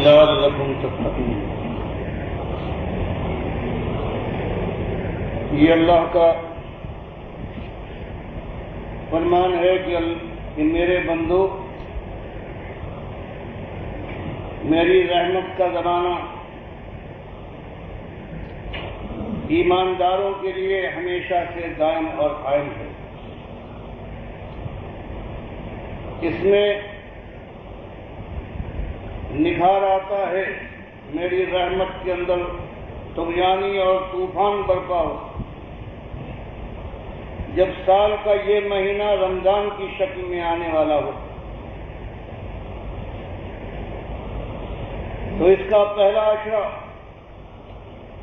لعلکم تتقون۔ یہ اللہ کا فرمان ہے کہ میرے بندو، میری رحمت کا زمانہ ایمانداروں کے لیے ہمیشہ سے دائم اور قائم ہے۔ اس میں نکھار آتا ہے میری رحمت کے اندر طغیانی اور طوفان برپا ہو جب سال کا یہ مہینہ رمضان کی شکل میں آنے والا ہو۔ تو اس کا پہلا عشرہ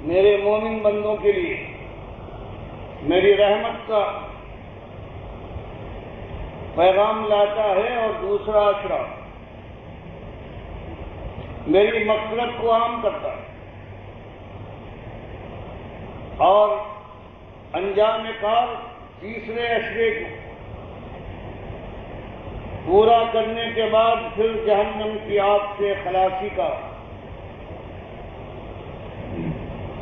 میرے مومن بندوں کے لیے میری رحمت کا پیغام لاتا ہے، اور دوسرا عشرہ میری مغفرت کو عام کرتا ہے، اور انجام کار تیسرے عشرے کو پورا کرنے کے بعد پھر جہنم کی آگ سے خلاصی کا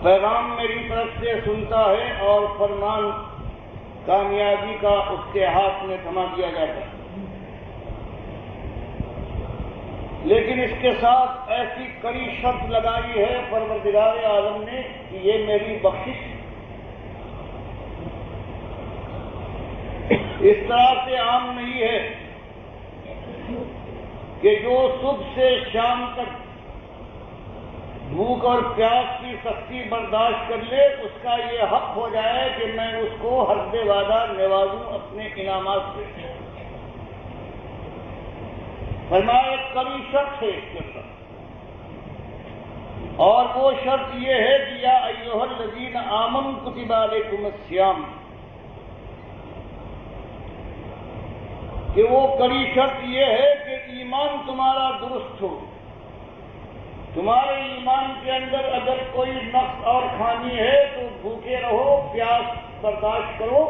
پیغام میری طرف سے سنتا ہے، اور فرمان کامیابی کا اس کے ہاتھ میں تھما دیا جاتا ہے۔ لیکن اس کے ساتھ ایسی کڑی شرط لگائی ہے پروردگار عالم نے کہ یہ میری بخشش اس طرح سے عام نہیں ہے کہ جو صبح سے شام تک بھوک اور پیاس کی سختی برداشت کر لے، اس کا یہ حق ہو جائے کہ میں اس کو حسب وعدہ نوازوں اپنے انعامات سے۔ فرمایا ایک کڑی شرط ہے اس کے اندر، اور وہ شرط یہ ہے کہ یا ایھا الذین آمنوا کتب علیکم الصیام، کہ وہ کڑی شرط یہ ہے کہ ایمان تمہارا درست ہو۔ تمہارے ایمان کے اندر اگر کوئی نقص اور خامی ہے تو بھوکے رہو، پیاس برداشت کرو،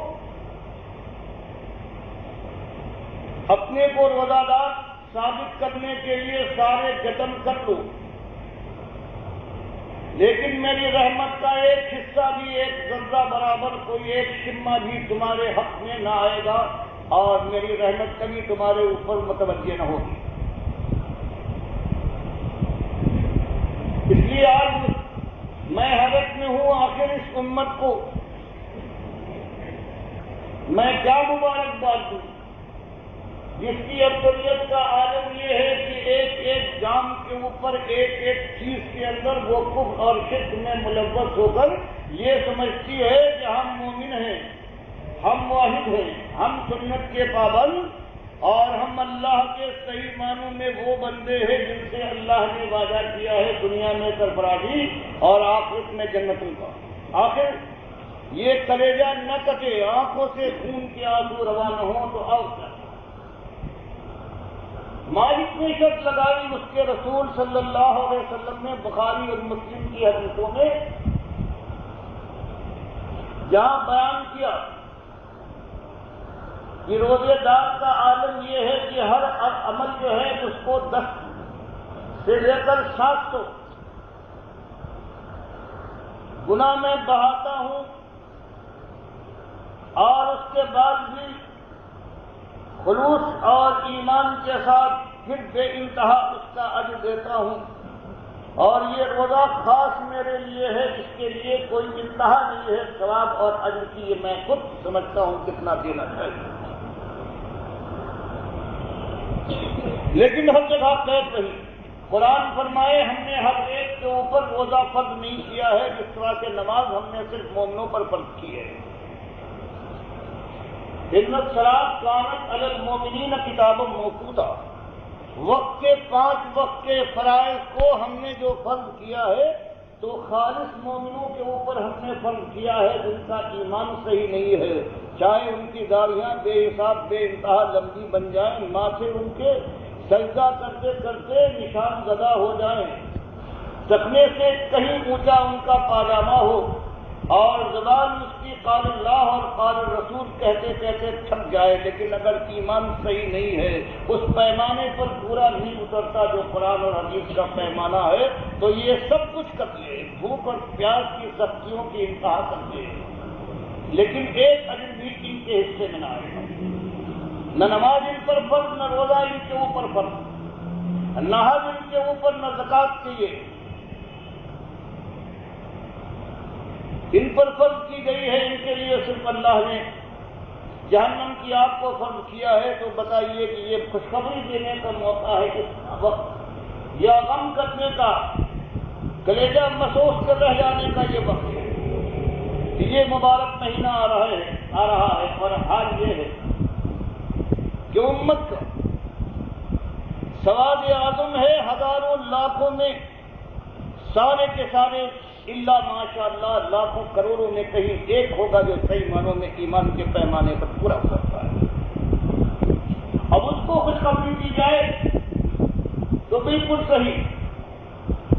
اپنے کو روزہ دار ثابت کرنے کے لیے سارے جتن کر لو، لیکن میری رحمت کا ایک حصہ بھی، ایک ذرہ برابر، کوئی ایک شمہ بھی تمہارے حق میں نہ آئے گا، اور میری رحمت کبھی تمہارے اوپر متوجہ نہ ہوگی۔ اس لیے آج میں حیرت میں ہوں، آخر اس امت کو میں کیا مبارکباد دوں جس کی اکثریت کا عالم یہ ہے کہ ایک ایک جام کے اوپر، ایک ایک چیز کے اندر وہ کفر اور شرک میں ملوث ہو کر یہ سمجھتی ہے کہ ہم مومن ہیں، ہم واحد ہیں، ہم سنت کے پابند، اور ہم اللہ کے صحیح معنوں میں وہ بندے ہیں جن سے اللہ نے وعدہ کیا ہے دنیا میں سرفرازی اور آخرت میں جنتوں کا۔ آخر یہ کلیجہ نہ کٹے، آنکھوں سے خون کے آنسو روا نہ ہوں تو اور کیا۔ مالک نے شرط لگائی اس کے رسول صلی اللہ علیہ وسلم نے بخاری اور مسلم کی حدیثوں میں جہاں بیان کیا کہ روزے دار کا عالم یہ ہے کہ ہر عمل جو ہے اس کو 10 سے لے کر 700 گنا میں بہاتا ہوں، اور اس کے بعد بھی خلوص اور ایمان کے ساتھ پھر بے انتہا اس کا اجر دیتا ہوں، اور یہ روزہ خاص میرے لیے ہے، اس کے لیے کوئی انتہا نہیں ہے ثواب اور اجر کی، یہ میں خود سمجھتا ہوں کتنا دینا چاہیے۔ لیکن ہر جگہ قید رہی، قرآن فرمائے ہم نے ہر ایک کے اوپر روزہ فرض نہیں کیا ہے جس طرح کہ نماز ہم نے صرف مومنوں پر فرض کی ہے۔ ان الصلاۃ کانت علی المؤمنین کتابا موقوتا، وقت کے 5 وقت کے فرائض کو ہم نے جو فرض کیا ہے تو خالص مومنوں کے اوپر ہم نے فرض کیا ہے جن کا ایمان صحیح نہیں ہے، چاہے ان کی داڑھیاں بے حساب بے انتہا لمبی بن جائیں، ماتھے ان کے سجدہ کرتے کرتے نشان زدہ ہو جائیں، ٹخنے سے کہیں اونچا ان کا پاجامہ ہو، اور زبان اس کی قال اللہ اور قال الرسول کہتے کہتے تھک جائے، لیکن اگر ایمان صحیح نہیں ہے، اس پیمانے پر پورا نہیں اترتا جو قرآن اور حدیث کا پیمانہ ہے، تو یہ سب کچھ کر لے، بھوک اور پیاس کی سختیوں کی انتہا کر لے، لیکن ایک اجر بھی ان کے حصے میں نہ آئے گا۔ نہ نماز ان پر فرض، نہ روزہ ان کے اوپر فرض، نہ حج ان کے اوپر، نہ زکوٰۃ کے یہ ان پر فرض کی گئی ہے۔ ان کے لیے صرف اللہ نے جہنم کی آگ کو فرض کیا ہے۔ تو بتائیے کہ یہ خوشخبری دینے کا موقع ہے اس وقت، یا غم کرنے کا، کلیجہ محسوس کر رہ جانے کا یہ وقت ہے کہ یہ مبارک مہینہ آ رہا ہے، اور حال یہ ہے کہ امت کا سواد اعظم ہے، ہزاروں لاکھوں میں سارے کے سارے اللہ ماشاء اللہ لاکھوں کروڑوں میں کہیں ایک ہوگا جو صحیح معنوں میں ایمان کے پیمانے پر پورا اترتا ہے۔ اب اس کو خوشخبری دی جائے تو بالکل صحیح،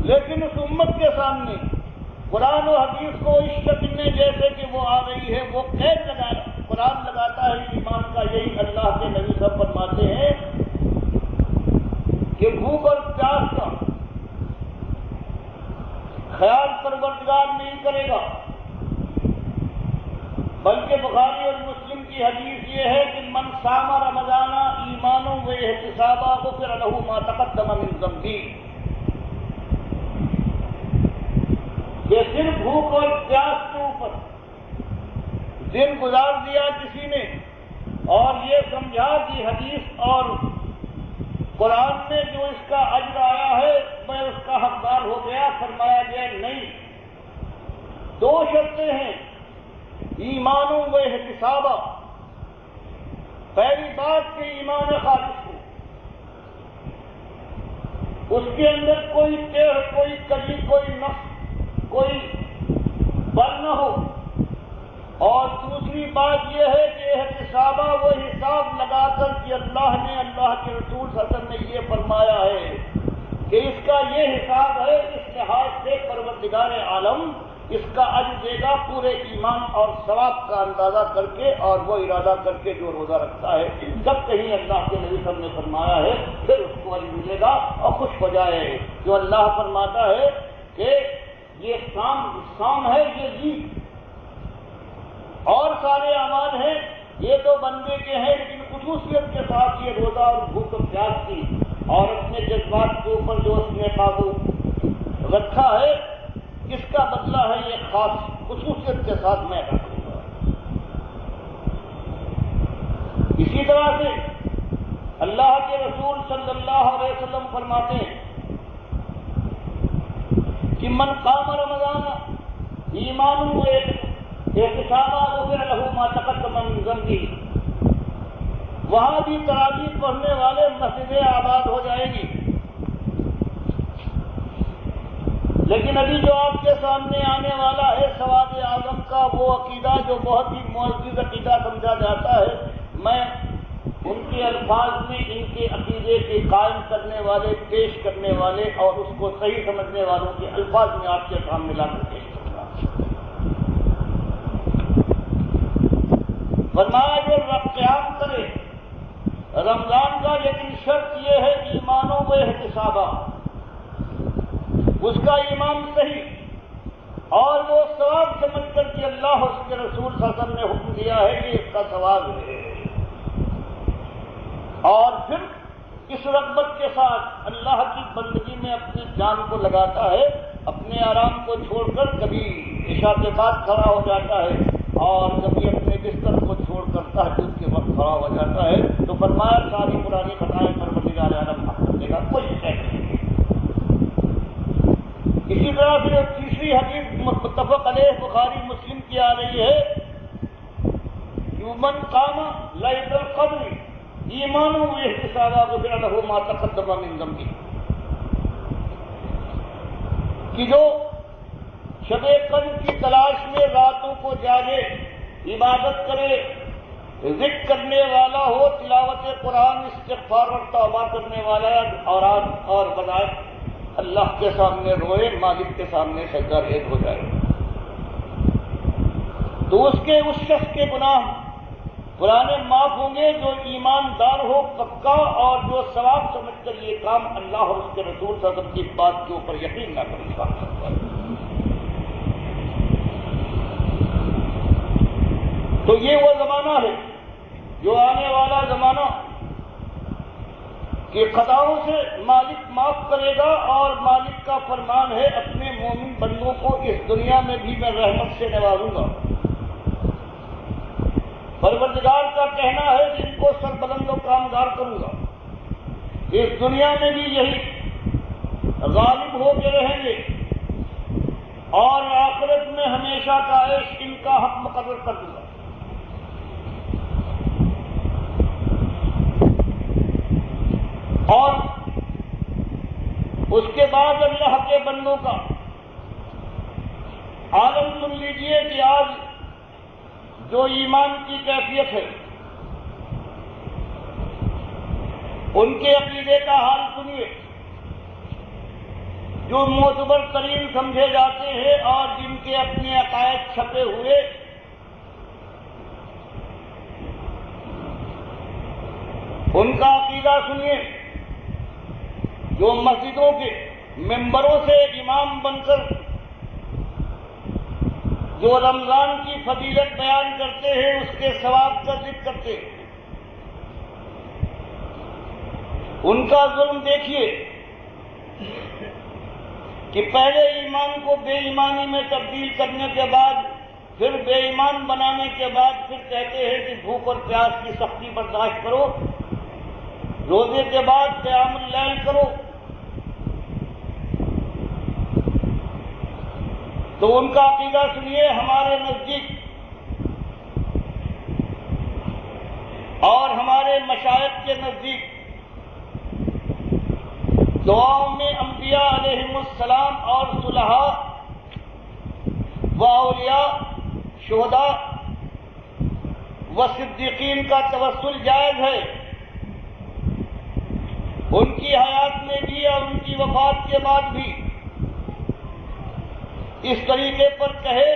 لیکن اس امت کے سامنے قرآن و حدیث کو اس شکل میں جیسے کہ وہ آ رہی ہے، وہ قید قرآن لگاتا ہے ایمان کا، یہی اللہ کے نبی صاحب فرماتے ہیں کہ بھوک اور پیاس کا خیال پروردگار نہیں کرے گا، بلکہ بخاری اور مسلم کی حدیث یہ ہے کہ من صام رمضان ایمانا و احتسابا غفر له ما تقدم من ذنبه، کہ صرف بھوک اور پیاس کے اوپر دن گزار دیا کسی نے اور یہ سمجھا کہ حدیث اور قرآن میں جو اس کا اجر آیا ہے میں اس کا حقدار ہو گیا، فرمایا گیا نہیں، دو شرطیں ہیں، ایمان و احتسابا، پہلی بات کہ ایمان خالص ہو، اس کے اندر کوئی ٹیڑھ، کوئی کجی، کوئی نقص، کوئی بل نہ ہو، اور دوسری بات یہ ہے کہ احتسابہ وہ حساب لگا کر کہ اللہ نے، اللہ کے رسول صلی اللہ علیہ وسلم نے یہ فرمایا ہے کہ اس کا یہ حساب ہے، اس لحاظ سے پروردگار عالم اس کا اجر دے گا پورے ایمان اور ثواب کا اندازہ کر کے، اور وہ ارادہ کر کے جو روزہ رکھتا ہے جب کہیں اللہ کے نبی صلی اللہ علیہ وسلم نے فرمایا ہے پھر اس کو اجر ملے گا اور خوش ہو جائے۔ جو اللہ فرماتا ہے کہ یہ سام ہے، یہ عید اور سارے اعمال ہیں، یہ تو بندے کے ہیں، لیکن خصوصیت کے ساتھ یہ روزہ اور بھوک و پیاس کی اور اپنے جذبات کے اوپر جو اس نے قابو رکھا ہے، اس کا بدلہ ہے یہ خاص خصوصیت کے ساتھ میں رکھوں گا۔ اسی طرح سے اللہ کے رسول صلی اللہ علیہ وسلم فرماتے ہیں کہ من قام رمضان ایمان و احتسابا غفر له ما تقدم من ذنبه، وہاں بھی تراویح پڑھنے والے مسجدیں آباد ہو جائے گی، لیکن ابھی جو آپ کے سامنے آنے والا ہے سواد اعظم کا وہ عقیدہ جو بہت ہی معزز عقیدہ سمجھا جاتا ہے، میں ان کے الفاظ میں ان کے عقیدے کے قائم کرنے والے، پیش کرنے والے اور اس کو صحیح سمجھنے والوں کے الفاظ میں آپ کے سامنے لا کر پیش کروں گا۔ فرمایا جو قیام کرے رمضان کا، لیکن شرط یہ ہے ایمانوں و احتسابا، اس کا ایمان صحیح اور وہ ثواب سمجھ کر کہ اللہ اس کے رسول صلی اللہ علیہ وسلم نے حکم دیا ہے کہ اس کا ثواب ہے، اور پھر اس رغبت کے ساتھ اللہ کی بندگی میں اپنی جان کو لگاتا ہے، اپنے آرام کو چھوڑ کر کبھی عشاء کے بعد کھڑا ہو جاتا ہے اور کبھی اپنے بستر کو چھوڑ کر تہجد کے وقت کھڑا ہو جاتا ہے، تو فرمایا ساری پرانی خطائیں پروردگار عالم معاف کر دے گا، کوئی شک نہیں۔ اسی طرح سے تیسری حدیث متفق علیہ بخاری مسلم کی آ رہی ہے کہ من قام لیلۃ القدر ایمانا و احتسابا غفر له ما تقدم من ذنبه، کہ جو شب قدر کی تلاش میں راتوں کو جاگے، عبادت کرے، ذکر کرنے والا ہو، تلاوت قرآن، استغفار اور توبہ کرنے والا اور بجائے اللہ کے سامنے روئے، مالک کے سامنے سجدہ ریز ہو جائے۔ تو اس شخص کے گناہ پرانے معاف ہوں گے جو ایماندار ہو پکا اور جو ثواب سمجھ کر یہ کام اللہ اور اس کے رسول صلی اللہ علیہ وسلم کی بات کے اوپر یقین نہ کرے. تو یہ وہ زمانہ ہے جو آنے والا زمانہ کہ خطاؤں سے مالک معاف کرے گا، اور مالک کا فرمان ہے اپنے مومن بندوں کو اس دنیا میں بھی میں رحمت سے نوازوں گا. پروردگار کا کہنا ہے کہ ان کو سربلند و کامگار کروں گا. اس دنیا میں بھی یہی غالب ہو کے رہیں گے اور آخرت میں ہمیشہ کا عیش ان کا حق مقرر کر دوں گا. اور اس کے بعد اللہ کے بندوں کا عالم سن لیجئے کہ آج جو ایمان کی کیفیت ہے ان کے عقیدے کا حال سنیے. جو معتبر ترین سمجھے جاتے ہیں اور جن کے اپنے عقائد چھپے ہوئے، ان کا عقیدہ سنیے. جو مسجدوں کے ممبروں سے امام بن کر جو رمضان کی فضیلت بیان کرتے ہیں، اس کے ثواب کا ذکر کرتے ہیں، ان کا ظلم دیکھیے کہ پہلے ایمان کو بے ایمانی میں تبدیل کرنے کے بعد، پھر بے ایمان بنانے کے بعد پھر کہتے ہیں کہ بھوک اور پیاس کی سختی برداشت کرو، روزے کے بعد قیام اللیل کرو. تو ان کا عقیدہ سنیے. ہمارے نزدیک اور ہمارے مشائخ کے نزدیک دعاؤں میں انبیاء علیہم السلام اور صلحاء و اولیاء، شہداء و صدیقین کا توسل جائز ہے. ان کی حیات میں بھی اور ان کی وفات کے بعد بھی اس طریقے پر کہے،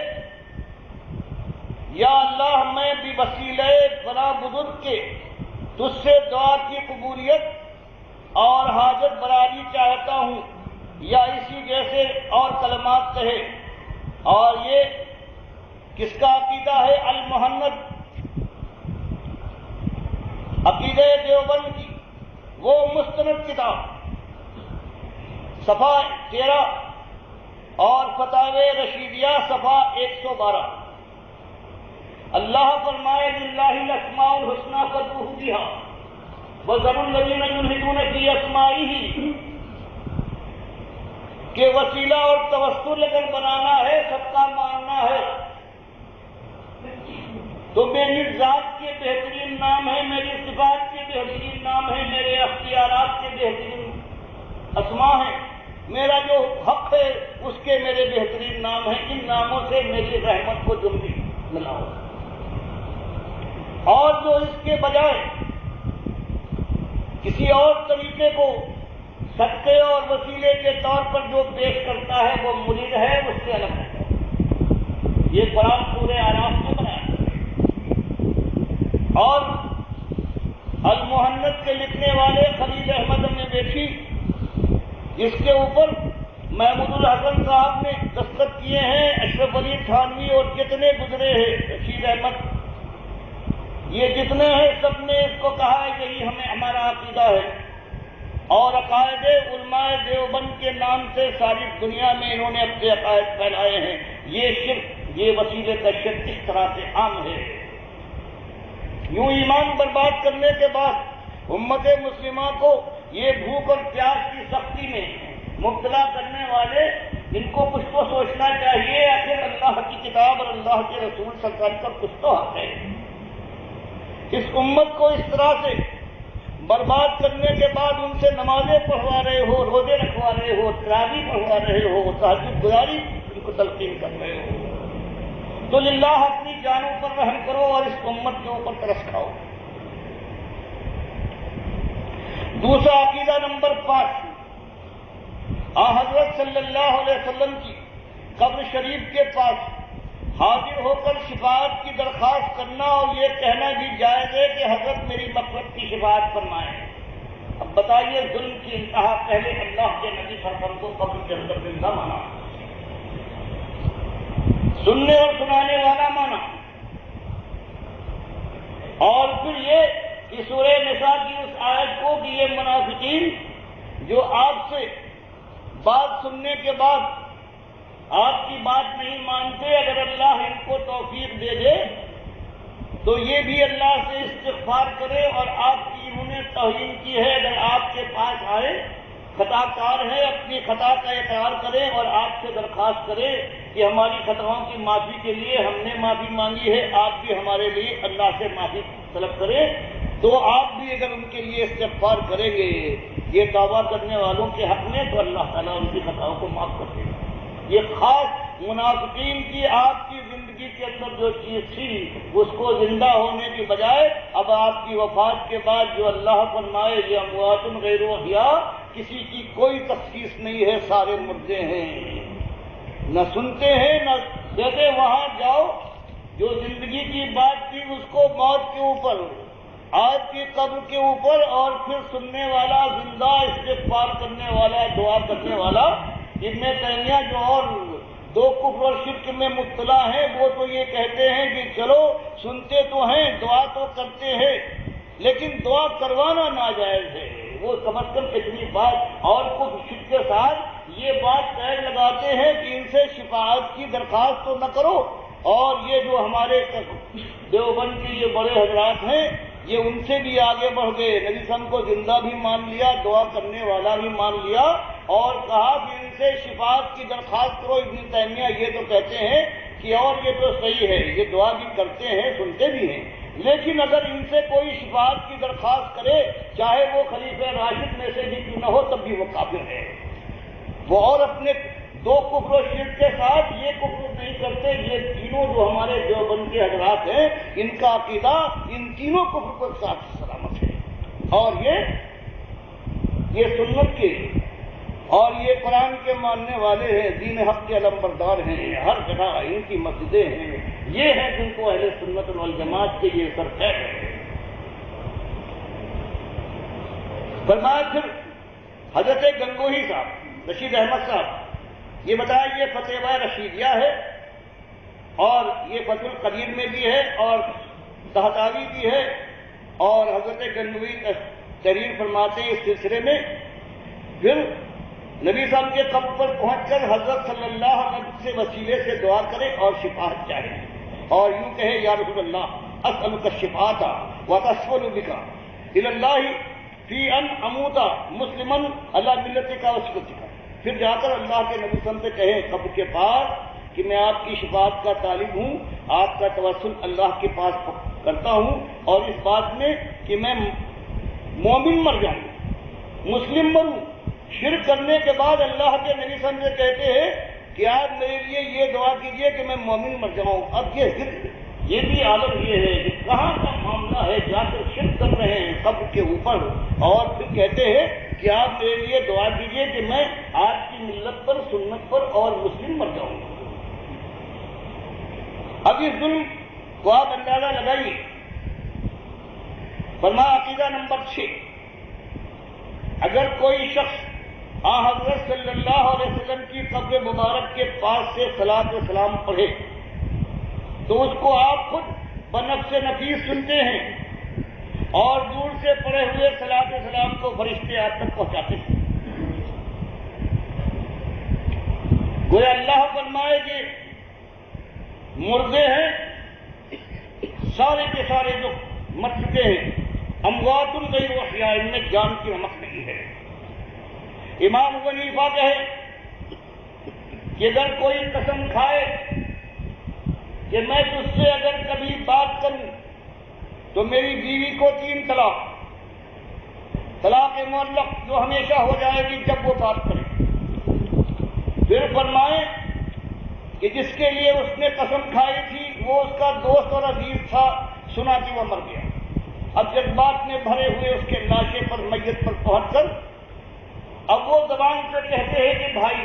یا اللہ میں بھی وسیلہ فلاں بزرگ کے تجھ سے دعا کی قبولیت اور حاجت براری چاہتا ہوں، یا اسی جیسے اور کلمات کہے. اور یہ کس کا عقیدہ ہے؟ المحند، عقیدہ دیوبند کی وہ مستند کتاب، صفحہ 13 اور فتاوی رشیدیہ صفحہ 112. اللہ فرمائے للہ الاسماء الحسنی فادعوہ بہا وذروا الذین یلحدون فی اسمائہ، کہ وسیلہ اور توسل اگر بنانا ہے، صدقہ مانگنا ہے، تو میری ذات کے بہترین نام ہے، میری صفات کے بہترین نام ہے، میرے اختیارات کے بہترین اسماء ہیں، میرا جو حق ہے اس کے میرے بہترین نام ہیں. ان ناموں سے میری رحمت کو جلدی ملاؤ. اور جو اس کے بجائے کسی اور طریقے کو صدقے اور وسیلے کے طور پر جو پیش کرتا ہے وہ مرید ہے، اس سے الگ ہے. یہ قرآن سورہ اعراف میں بنایا. اور المحنت کے لکھنے والے خلیل احمد بیٹھی، اس کے اوپر محمود الحسن صاحب نے دستخط کیے ہیں، اشرف علی تھانوی اور جتنے گزرے ہیں، رشید احمد، یہ جتنے ہیں سب نے اس کو کہا ہے یہی ہمارا عقیدہ ہے. اور عقائد علماء دیوبند کے نام سے ساری دنیا میں انہوں نے اپنے عقائد پھیلائے ہیں. یہ شرک، یہ وسیلے کا شرک اس طرح سے عام ہے. یوں ایمان برباد کرنے کے بعد امت مسلمہ کو یہ بھوک اور پیاس کی سختی میں مبتلا کرنے والے، ان کو کچھ تو سوچنا چاہیے. آخر اللہ کی کتاب اور اللہ کے رسول سرکار کا کچھ تو حق ہے. اس امت کو اس طرح سے برباد کرنے کے بعد ان سے نمازیں پڑھوا رہے ہو، روزے رکھوا رہے ہو، تراویح پڑھوا رہے ہو، تہجد گزاری ان کو تلقین کر رہے ہو، تو للہ اپنی جانوں پر رحم کرو اور اس امت کے اوپر ترس کھاؤ. دوسرا عقیدہ نمبر 5، حضرت صلی اللہ علیہ وسلم کی قبر شریف کے پاس حاضر ہو کر شفاعت کی درخواست کرنا اور یہ کہنا بھی جائز ہے کہ حضرت میری مغفرت کی شفاعت فرمائیں۔ اب بتائیے ظلم کی انتہا، پہلے اللہ کے نبی صلی اللہ علیہ وسلم کو قبر کے اندر زندہ مانا، سننے اور سنانے والا مانا، اور پھر یہ کہ سورہ نساء کی اس آیت کو کہ یہ منافقین جو آپ سے بات سننے کے بعد آپ کی بات نہیں مانتے، اگر اللہ ان کو توفیق دے دے تو یہ بھی اللہ سے استغفار کرے اور آپ کی انہوں نے توہین کی ہے، اگر آپ کے پاس آئے خطا کار ہے، اپنی خطا کا اقرار کرے اور آپ سے درخواست کرے کہ ہماری خطاؤں کی معافی کے لیے ہم نے معافی مانگی ہے، آپ بھی ہمارے لیے اللہ سے معافی طلب کرے، تو آپ بھی اگر ان کے لیے استغفار کریں گے یہ دعویٰ کرنے والوں کے حق میں، تو اللہ تعالیٰ ان کی خطاؤں کو معاف کر دے گا۔ یہ خاص منافقین کی آپ کی زندگی کے اندر جو چیز تھی اس کو زندہ ہونے کی بجائے اب آپ کی وفات کے بعد جو اللہ فرمائے یہ اموات غیر احیاء، کسی کی کوئی تخصیص نہیں ہے، سارے مردے ہیں، نہ سنتے ہیں نہ جیسے وہاں جاؤ جو زندگی کی بات تھی اس کو موت کے اوپر، آج کی قبر کے اوپر، اور پھر سننے والا زندہ استغفار کرنے والا دعا کرنے والا۔ ابن تیمیہ جو اور دو کفر اور شرک میں مبتلا ہیں وہ تو یہ کہتے ہیں کہ چلو سنتے تو ہیں دعا تو کرتے ہیں لیکن دعا کروانا ناجائز ہے، وہ کم از کم اتنی بات، اور کفر شرک کے ساتھ یہ بات قید لگاتے ہیں کہ ان سے شفاعت کی درخواست تو نہ کرو، اور یہ جو ہمارے دیوبند کے یہ بڑے حضرات ہیں یہ ان سے بھی آگے بڑھ گئے، نبی صلی اللہ علیہ وسلم کو زندہ بھی مان لیا، دعا کرنے والا بھی مان لیا، اور کہا کہ ان سے شفاعت کی درخواست کرو۔ ابن تیمیہ یہ تو کہتے ہیں کہ اور یہ تو صحیح ہے، یہ دعا بھی کرتے ہیں سنتے بھی ہیں، لیکن اگر ان سے کوئی شفاعت کی درخواست کرے چاہے وہ خلیفہ راشد میں سے بھی کیوں نہ ہو تب بھی وہ کافر ہے، وہ اور اپنے دو کفر و شرک کے ساتھ یہ کفر نہیں کرتے۔ یہ تینوں جو ہمارے دیوبند کے حضرات ہیں ان کا عقیدہ ان تینوں کفر کو ایک ساتھ سلامت ہے، اور یہ سنت کے اور یہ قرآن کے ماننے والے ہیں، دین حق کے علمبردار ہیں، ہر جگہ ان کی مسجدیں ہیں، یہ ہیں جن کو اہل سنت والجماعت کے یہ فرق ہے۔ فرمایا پھر حضرت گنگوہی صاحب رشید احمد صاحب یہ بتایا یہ فتح رشیدیہ ہے اور یہ فتح القدیر میں بھی ہے اور تحتاوی بھی ہے، اور حضرت گنگوہی تحریر فرماتے ہیں اس سلسلے میں۔ پھر نبی صاحب کے قبر پر پہنچ کر حضرت صلی اللہ علیہ وسلم سے وسیلے سے دعا کرے اور شفاعت چاہے، اور یوں کہے یا رسول اللہ اسألک الشفاعۃ واتوسل بک الی اللہ فی ان اموت مسلما علی ملتک وسنتک۔ پھر جا کر اللہ کے نبی صلی اللہ علیہ وسلم سے کہیں قبر کے پاس کہ میں آپ کی شفاعت کا طالب ہوں، آپ کا توسل اللہ کے پاس کرتا ہوں، اور اس بات میں کہ میں مومن مر جاؤں، مسلم مروں۔ شرک کرنے کے بعد اللہ کے نبی صلی اللہ علیہ وسلم سے کہتے ہیں کہ آپ میرے لیے یہ دعا کیجئے کہ میں مومن مر جاؤں۔ اب یہ بھی عالم یہ ہے کہ کہاں کا معاملہ ہے، جا کر شرک کر رہے ہیں قبر کے اوپر، اور پھر کہتے ہیں کہ آپ میرے لیے دعا کیجئے کہ میں آپ کی ملت پر، سنت پر اور مسلم مر جاؤں۔ اب اس ظلم کو آپ اندازہ لگائیے۔ فرمایا عقیدہ نمبر 6، اگر کوئی شخص حضرت صلی اللہ علیہ وسلم کی قبر مبارک کے پاس سے صلاۃ و سلام پڑھے تو اس کو آپ خود بنفس نفیس سنتے ہیں، اور دور سے پڑھے ہوئے صلاۃ و سلام کو فرشتے آپ تک پہنچاتے ہیں۔ گویا اللہ فرمائے کہ مردے ہیں سارے کے سارے جو مر چکے ہیں، اموات غیر احیاء، ان میں جان کی رمق نہیں ہے۔ امام ابو حنیفہ کہے کہ اگر کوئی قسم کھائے کہ میں تجھ سے اگر کبھی بات کروں تو میری بیوی کو 3 طلاق، طلاق معلق جو ہمیشہ ہو جائے گی جب وہ بات کرے۔ پھر فرمائے کہ جس کے لیے اس نے قسم کھائی تھی وہ اس کا دوست اور عزیز تھا، سنا کہ وہ مر گیا۔ اب جذبات میں بھرے ہوئے اس کے لاشے پر، میت پر پہنچ کر اب وہ زبان سے کہتے ہیں کہ بھائی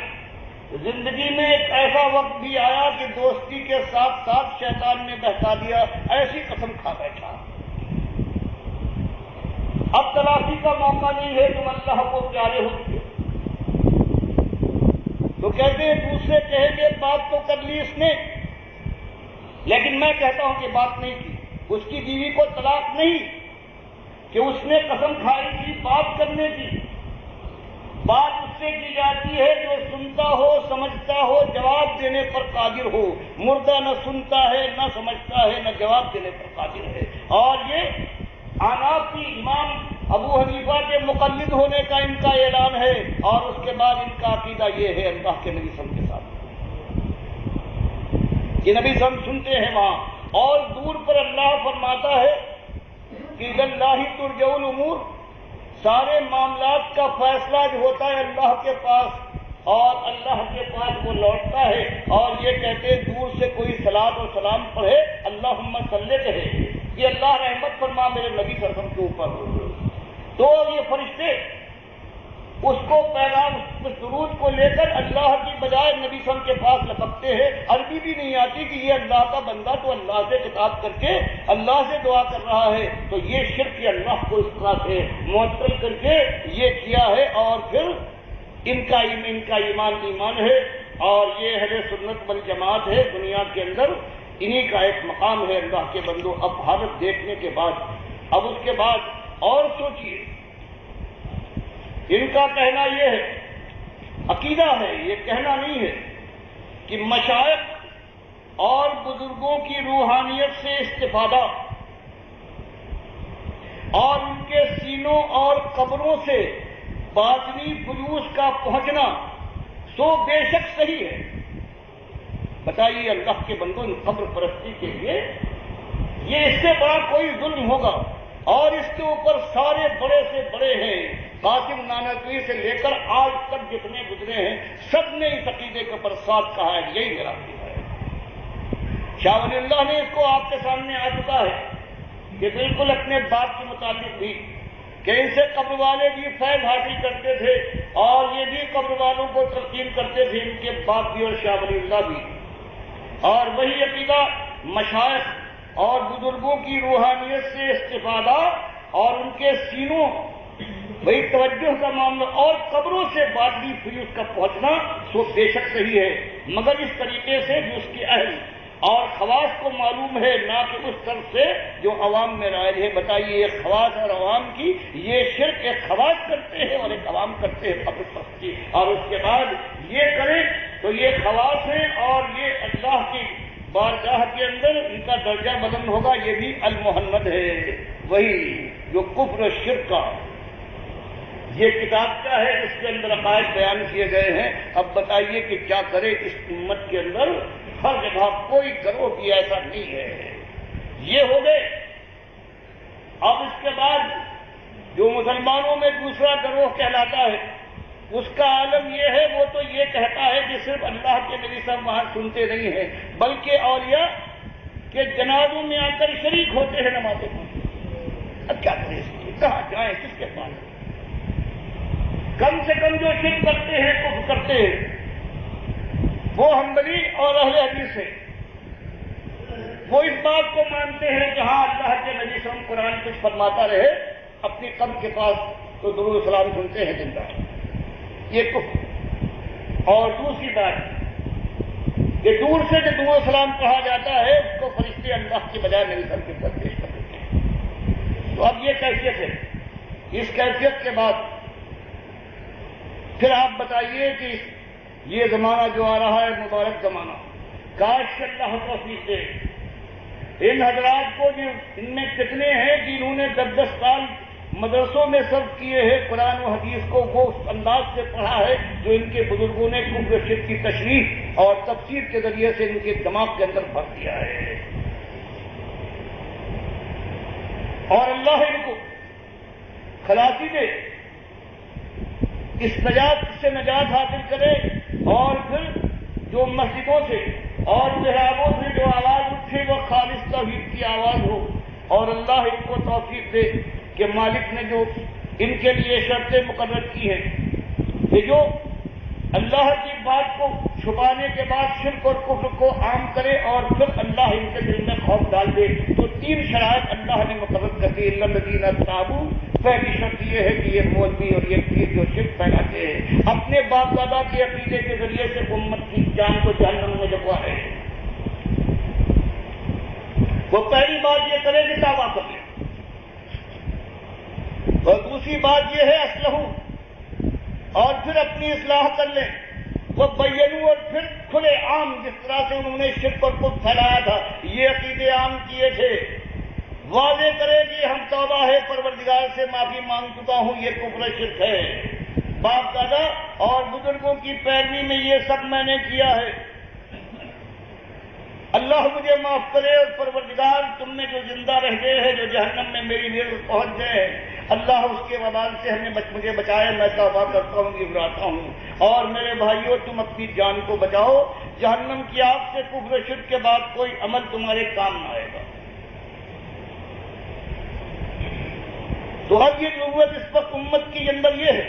زندگی میں ایک ایسا وقت بھی آیا کہ دوستی کے ساتھ ساتھ شیطان نے بہکا دیا، ایسی قسم کھا بیٹھا۔ اب تلافی کا موقع نہیں ہے، تم اللہ کو پیارے ہو چکے۔ تو کہتے ہیں دوسرے کہیں گے بات تو کر لی اس نے، لیکن میں کہتا ہوں کہ بات نہیں کی۔ اس کی بیوی کو طلاق نہیں کہ اس نے قسم کھائی تھی بات کرنے کی، بات اس سے کی جاتی ہے جو سنتا ہو، سمجھتا ہو، جواب دینے پر قادر ہو۔ مردہ نہ سنتا ہے، نہ سمجھتا ہے، نہ جواب دینے پر قادر ہے۔ اور یہ حناف کی امام ابو حنیفہ کے مقلد ہونے کا ان کا اعلان ہے، اور اس کے بعد ان کا عقیدہ یہ ہے اللہ کے نبی صلی اللہ علیہ وسلم کے ساتھ کہ نبی صلی اللہ علیہ وسلم سنتے ہیں وہاں، اور دور پر اللہ فرماتا ہے کہ اللہ ترجع الامور، سارے معاملات کا فیصلہ جو ہوتا ہے اللہ کے پاس، اور اللہ کے پاس وہ لوٹتا ہے۔ اور یہ کہتے ہیں دور سے کوئی صلاۃ و سلام پڑھے، اللہم صلی کہے کہ اللہ رحمت فرما میرے نبی صلی اللہ علیہ وسلم کے اوپر، تو یہ فرشتے اس کو پیغام، اس درود کو لے کر اللہ کی بجائے نبی صلی اللہ علیہ وسلم کے پاس لپکتے ہیں۔ عربی بھی نہیں آتی کہ یہ اللہ کا بندہ تو اللہ سے خطاب کر کے اللہ سے دعا کر رہا ہے، تو یہ شرک اللہ کو اس طرح سے معطل کر کے یہ کیا ہے۔ اور پھر ان کا ایمان ہے، اور یہ اہل سنت والجماعت ہے دنیا کے اندر، انہی کا ایک مقام ہے اللہ کے بندوں۔ اب حالت دیکھنے کے بعد، اب اس کے بعد اور سوچئے، ان کا کہنا یہ ہے، عقیدہ ہے، یہ کہنا نہیں ہے کہ مشائخ اور بزرگوں کی روحانیت سے استفادہ اور ان کے سینوں اور قبروں سے باطنی فیوز کا پہنچنا سو بے شک صحیح ہے۔ بتائیے اللہ کے بندوں، ان قبر پرستی کے لیے یہ اس سے بڑا کوئی ظلم ہوگا؟ اور اس کے اوپر سارے بڑے سے بڑے ہیں، قاسم نانوتوی سے لے کر آج تک جتنے گزرے ہیں، سب نے اس عقیدے کے اوپر ساتھ کہا ہے، یہی میرا عقیدہ ہے۔ شاہ ولی اللہ نے اس کو آپ کے سامنے آ چکا ہے کہ بالکل اپنے باپ کے متعلق بھی، کہ ان سے قبر والے بھی فیض حاصل کرتے تھے، اور یہ بھی قبر والوں کو تلقین کرتے تھے، ان کے باپ بھی اور شاہ ولی اللہ بھی۔ اور وہی عقیدہ مشائخ اور بزرگوں کی روحانیت سے استفادہ اور ان کے سینوں وہی توجہ کا معاملہ اور قبروں سے باطنی فیوز کا پہنچنا سو بے شک صحیح ہے، مگر اس طریقے سے جو اس کے اہل اور خواص کو معلوم ہے، نہ کہ اس طرف سے جو عوام میں رائج ہے۔ بتائیے ایک خواص اور عوام کی یہ شرک، ایک خواص کرتے ہیں اور ایک عوام کرتے ہیں قبر پرستی، اور اس کے بعد یہ کریں تو یہ خواص ہیں، اور یہ اللہ کی بارگاہ کے اندر ان کا درجہ بلند ہوگا، یہ بھی المحمد ہے، وہی جو کفر و شرک کا یہ کتاب کا ہے، اس کے اندر عقائد بیان کیے گئے ہیں۔ اب بتائیے کہ کیا کرے اس امت کے اندر؟ ہر جگہ کوئی گروہ بھی ایسا نہیں ہے۔ یہ ہو گئے۔ اب اس کے بعد جو مسلمانوں میں دوسرا گروہ کہلاتا ہے، اس کا عالم یہ ہے، وہ تو یہ کہتا ہے کہ صرف اللہ کے نبی صاحب وہاں سنتے نہیں ہیں، بلکہ اولیاء کے جنازوں میں آ کر شریک ہوتے ہیں نمازوں میں۔ اب کیا کریں اس کی؟ کہاں جائیں؟ کس کے پاس؟ کم سے کم جو شرک کرتے ہیں، کفر کرتے ہیں، وہ حنبلی اور اہل حدیث ہیں۔ وہ اس بات کو مانتے ہیں کہ ہاں اللہ کے نبی صلی اللہ علیہ وسلم قرآن کچھ فرماتا رہے، اپنی قبر کے پاس تو درود و سلام سنتے ہیں دن رات، یہ کفر۔ اور دوسری بات کہ دور سے جو درود و سلام کہا جاتا ہے، اس کو فرشتے اللہ کی بجائے نبی صلی اللہ علیہ وسلم کے پاس پیش کر دیتے ہیں۔ تو اب یہ کیفیت ہے۔ اس کیفیت کے بعد پھر آپ بتائیے کہ یہ زمانہ جو آ رہا ہے، مبارک زمانہ، کاش کہ اللہ توفیق دے ان حضرات کو، ان میں کتنے ہیں کہ انہوں نے 10 سال مدرسوں میں صرف کیے ہیں، قرآن و حدیث کو وہ انداز سے پڑھا ہے جو ان کے بزرگوں نے کفر و شرک کی تشریح اور تفسیر کے ذریعے سے ان کے دماغ کے اندر بھر دیا ہے۔ اور اللہ ان کو خلاصی دے، اس نجات سے نجات حاصل کرے، اور پھر جو مسجدوں سے اور محرابوں سے جو آواز اٹھے وہ خالص توحید کی آواز ہو، اور اللہ ان کو توفیق دے کہ مالک نے جو ان کے لیے شرطیں مقرر کی ہیں کہ جو اللہ کی بات کو چھپانے کے بعد شرک اور کفر کو عام کرے اور پھر اللہ ان کے دل میں خوف ڈال دے، تو 3 شرائط اللہ نے مقرر کر دی۔ الذین تابوا، پہلی شرط یہ ہے کہ یہ مولوی اور یہ پیر جو شرک پھیلاتے ہیں اپنے باپ دادا کے عقیدے کے ذریعے سے امت کی جان کو جہنم میں لگوا ہے، وہ پہلی بات یہ کرے کہ توبہ کر لے، اور دوسری بات یہ ہے اصلحوا، اور پھر اپنی اصلاح کر لیں، وہ بینوا، اور پھر کھلے عام جس طرح سے انہوں نے شرک اور کفر پھیلایا تھا یہ عقیدے عام کیے تھے، واضح کرے کہ ہم توبہ ہے پروردگار سے معافی مانگ چکا ہوں، یہ کفر شرک ہے، باپ دادا اور بزرگوں کی پیروی میں یہ سب میں نے کیا ہے، اللہ مجھے معاف کرے، اور پروردگار تم نے جو زندہ رہ گئے ہیں، جو جہنم میں میری نظر پہنچ گئے ہیں، اللہ اس کے وبال سے مجھے بچائے، میں توبہ کرتا ہوں، گھبراتا ہوں، اور میرے بھائیوں تم اپنی جان کو بچاؤ، جہنم کی آگ سے کفر و شرک کے بعد کوئی عمل تمہارے کام نہ آئے گا۔ تو اب یہ ضرورت اس وقت امت کے اندر یہ ہے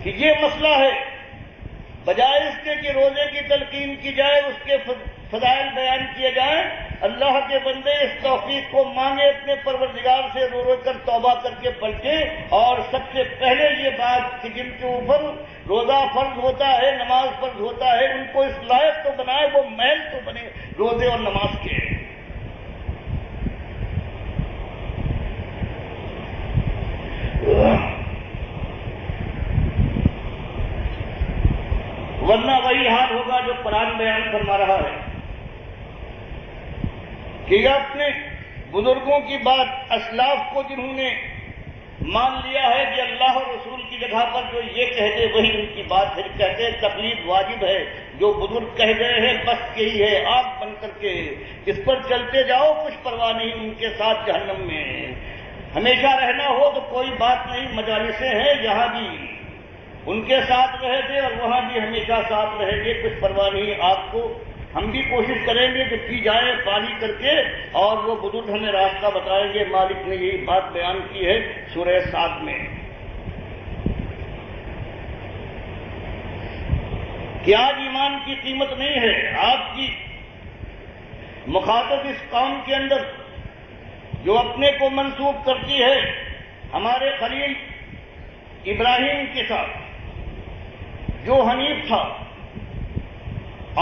کہ یہ مسئلہ ہے، بجائے اس کے کہ روزے کی تلقین کی جائے، اس کے فضائل بیان کیے جائیں، اللہ کے بندے اس توفیق کو مانگے اپنے پروردگار سے، رو رو کر توبہ کر کے پلٹے، اور سب سے پہلے یہ بات کہ جن کے اوپر روزہ فرض ہوتا ہے، نماز فرض ہوتا ہے، ان کو اس لائق تو بنائے، وہ محل تو بنے روزے اور نماز کے۔ ورنہ وہی حال ہوگا جو قرآن بیان فرما رہا ہے کہ اپنے بزرگوں کی بات، اسلاف کو جنہوں نے مان لیا ہے کہ اللہ اور رسول کی جگہ پر جو یہ کہتے وہی ان کی بات ہے، کہتے ہیں تقلید واجب ہے، جو بزرگ کہہ گئے ہیں بس یہی ہے، آگ بن کر کے اس پر چلتے جاؤ، کچھ پرواہ نہیں، ان کے ساتھ جہنم میں ہمیشہ رہنا ہو تو کوئی بات نہیں، مجالسیں ہیں یہاں بھی ان کے ساتھ رہے تھے اور وہاں بھی ہمیشہ ساتھ رہیں گے، کچھ پرواہ نہیں، آپ کو ہم بھی کوشش کریں گے کہ پی جائیں پانی کر کے، اور وہ بزرگ ہمیں راستہ بتائیں گے۔ مالک نے یہی بات بیان کی ہے سورہ صاد میں کہ آج ایمان کی قیمت نہیں ہے، آپ کی مخاطب اس قوم کے اندر جو اپنے کو منسوب کرتی ہے ہمارے خلیل ابراہیم کے ساتھ، جو حنیف تھا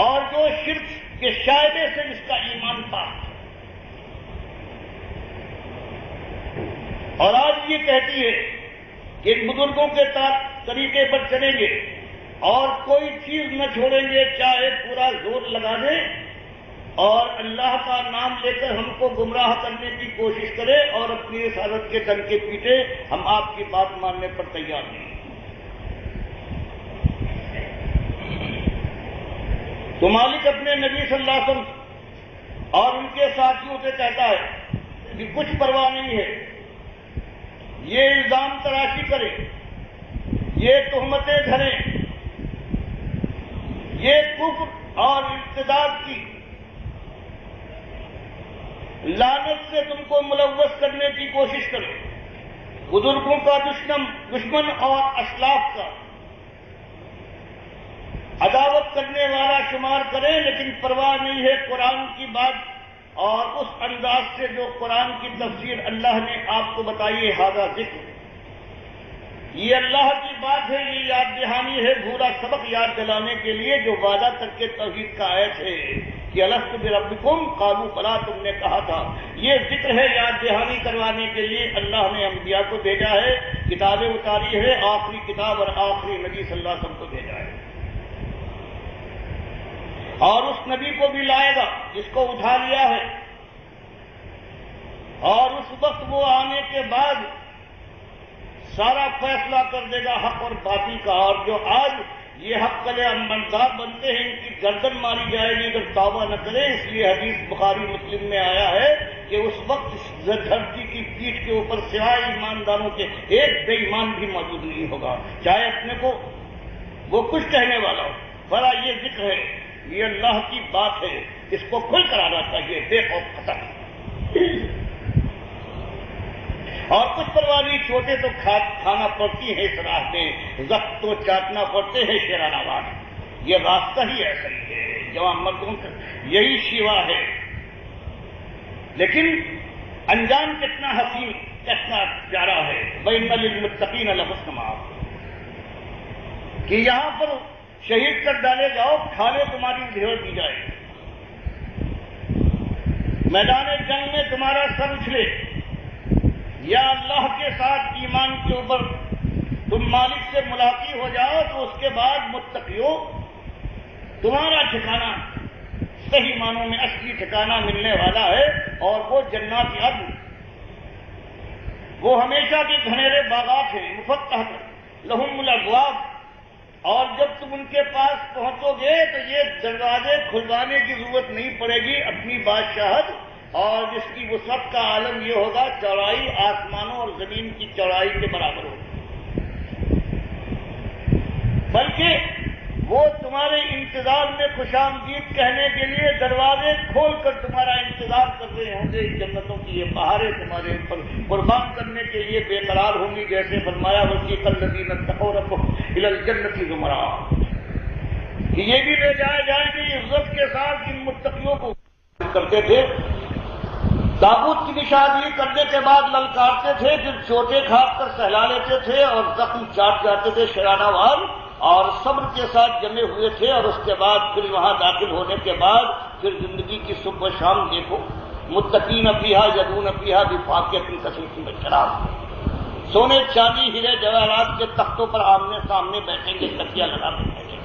اور جو شرک کے شائبے سے جس کا ایمان پاک تھا، اور آج یہ کہتی ہے کہ ان بزرگوں کے طریقے پر چلیں گے اور کوئی چیز نہ چھوڑیں گے، چاہے پورا زور لگا دیں اور اللہ کا نام لے کر ہم کو گمراہ کرنے کی کوشش کرے اور اپنی رسالت کے ڈنکے پیٹے، ہم آپ کی بات ماننے پر تیار نہیں۔ تو مالک اپنے نبی صلی اللہ علیہ وسلم اور ان کے ساتھیوں سے کہتا ہے کہ کچھ پرواہ نہیں ہے، یہ الزام تراشی کرے، یہ تہمتیں دھریں، یہ کفر اور ارتداد کی لعنت سے تم کو ملوث کرنے کی کوشش کرے، بزرگوں کا دشمن اور اسلاف کا عداوت کرنے والا شمار کرے، لیکن پرواہ نہیں ہے قرآن کی بات اور اس انداز سے جو قرآن کی تفسیر اللہ نے آپ کو بتائی ہے، ھذا ذکر، یہ اللہ کی بات ہے، یہ یاد دہانی ہے، پورا سبق یاد دلانے کے لیے جو وعدہ کر کے توحید کا آیت ہے کہ الست بربکم قالوا بلی، تم نے کہا تھا، یہ ذکر ہے یاد دہانی کروانے کے لیے اللہ نے انبیاء کو بھیجا ہے، کتابیں اتاری ہے، آخری کتاب اور آخری نبی صلی اللہ علیہ وسلم کو بھیجا ہے، اور اس نبی کو بھی لائے گا جس کو اٹھا لیا ہے، اور اس وقت وہ آنے کے بعد سارا فیصلہ کر دے گا حق اور باطل کا، اور جو آج یہ حق کلے امنگار بنتے ہیں ان کی گردن ماری جائے گی اگر توبہ نہ کرے، اس لیے حدیث بخاری مسلم میں آیا ہے کہ اس وقت دھرتی کی پیٹھ کے اوپر سوائے ایمانداروں کے ایک بے ایمان بھی موجود نہیں ہوگا، چاہے اپنے کو وہ کچھ کہنے والا ہو۔ بڑا یہ ذکر ہے، یہ اللہ کی بات ہے، اس کو کھل کر آنا چاہیے بے خوف ختم۔ اور کچھ پرواہ نہیں، چوٹیں تو کھانا پڑتی ہیں اس راستے، زخم تو چاٹنا پڑتے ہیں شیرانہ واد۔ یہ راستہ ہی ایسا ہی ہے، جوان مردوں کا یہی شیوا ہے۔ لیکن انجام کتنا حسین، کتنا پیارا ہے۔ وَإِنَّ لِلْمُتَّقِينَ لَحُسْنَ مآب، کہ یہاں پر شہید کر ڈالے جاؤ، کھالے تمہاری ڈھیر دی جائے، میدان جنگ میں تمہارا سر اچھلے، یا اللہ کے ساتھ ایمان کے اوپر تم مالک سے ملاقات ہو جاؤ، تو اس کے بعد متقیوں تمہارا ٹھکانہ صحیح معنوں میں اصلی ٹھکانہ ملنے والا ہے، اور وہ جنات عدن، وہ ہمیشہ کے گھنیرے باغات ہیں، مفتحۃ لہم الابواب، اور جب تم ان کے پاس پہنچو گے تو یہ دروازے کھلوانے کی ضرورت نہیں پڑے گی، اپنی بادشاہت اور جس کی وسعت کا عالم یہ ہوگا، چوڑائی آسمانوں اور زمین کی چوڑائی کے برابر ہوگی، بلکہ وہ تمہارے انتظار میں خوش آمدید کہنے کے لیے دروازے کھول کر تمہارا انتظار کر رہے ہوں گے۔ جنتوں کی یہ بہاریں تمہارے اوپر قربان کرنے کے لیے بے قرار ہوں گی، جیسے فرمایا وَسِيقَ الَّذِينَ اتَّقَوْا رَبَّهُمْ إِلَى الْجَنَّةِ زُمَرًا، کہ یہ بھی لے جائے جائیں گے عزت کے ساتھ جن متقیوں کو کرتے تھے، تابوت کی نشاندہی کرنے کے بعد للکارتے تھے، پھر چوٹیں کھا کر سہلا لیتے تھے اور زخم چاٹ جاتے تھے شرانہ وار، اور صبر کے ساتھ جمے ہوئے تھے، اور اس کے بعد پھر وہاں داخل ہونے کے بعد پھر زندگی کی صبح و شام دیکھو، متقین فیہا یدعون فیہا بفاکہۃ کثیرۃ من الشراب، سونے چاندی ہیرے جواہرات کے تختوں پر آمنے سامنے بیٹھیں گے، تکیہ لگا کر بیٹھیں گے،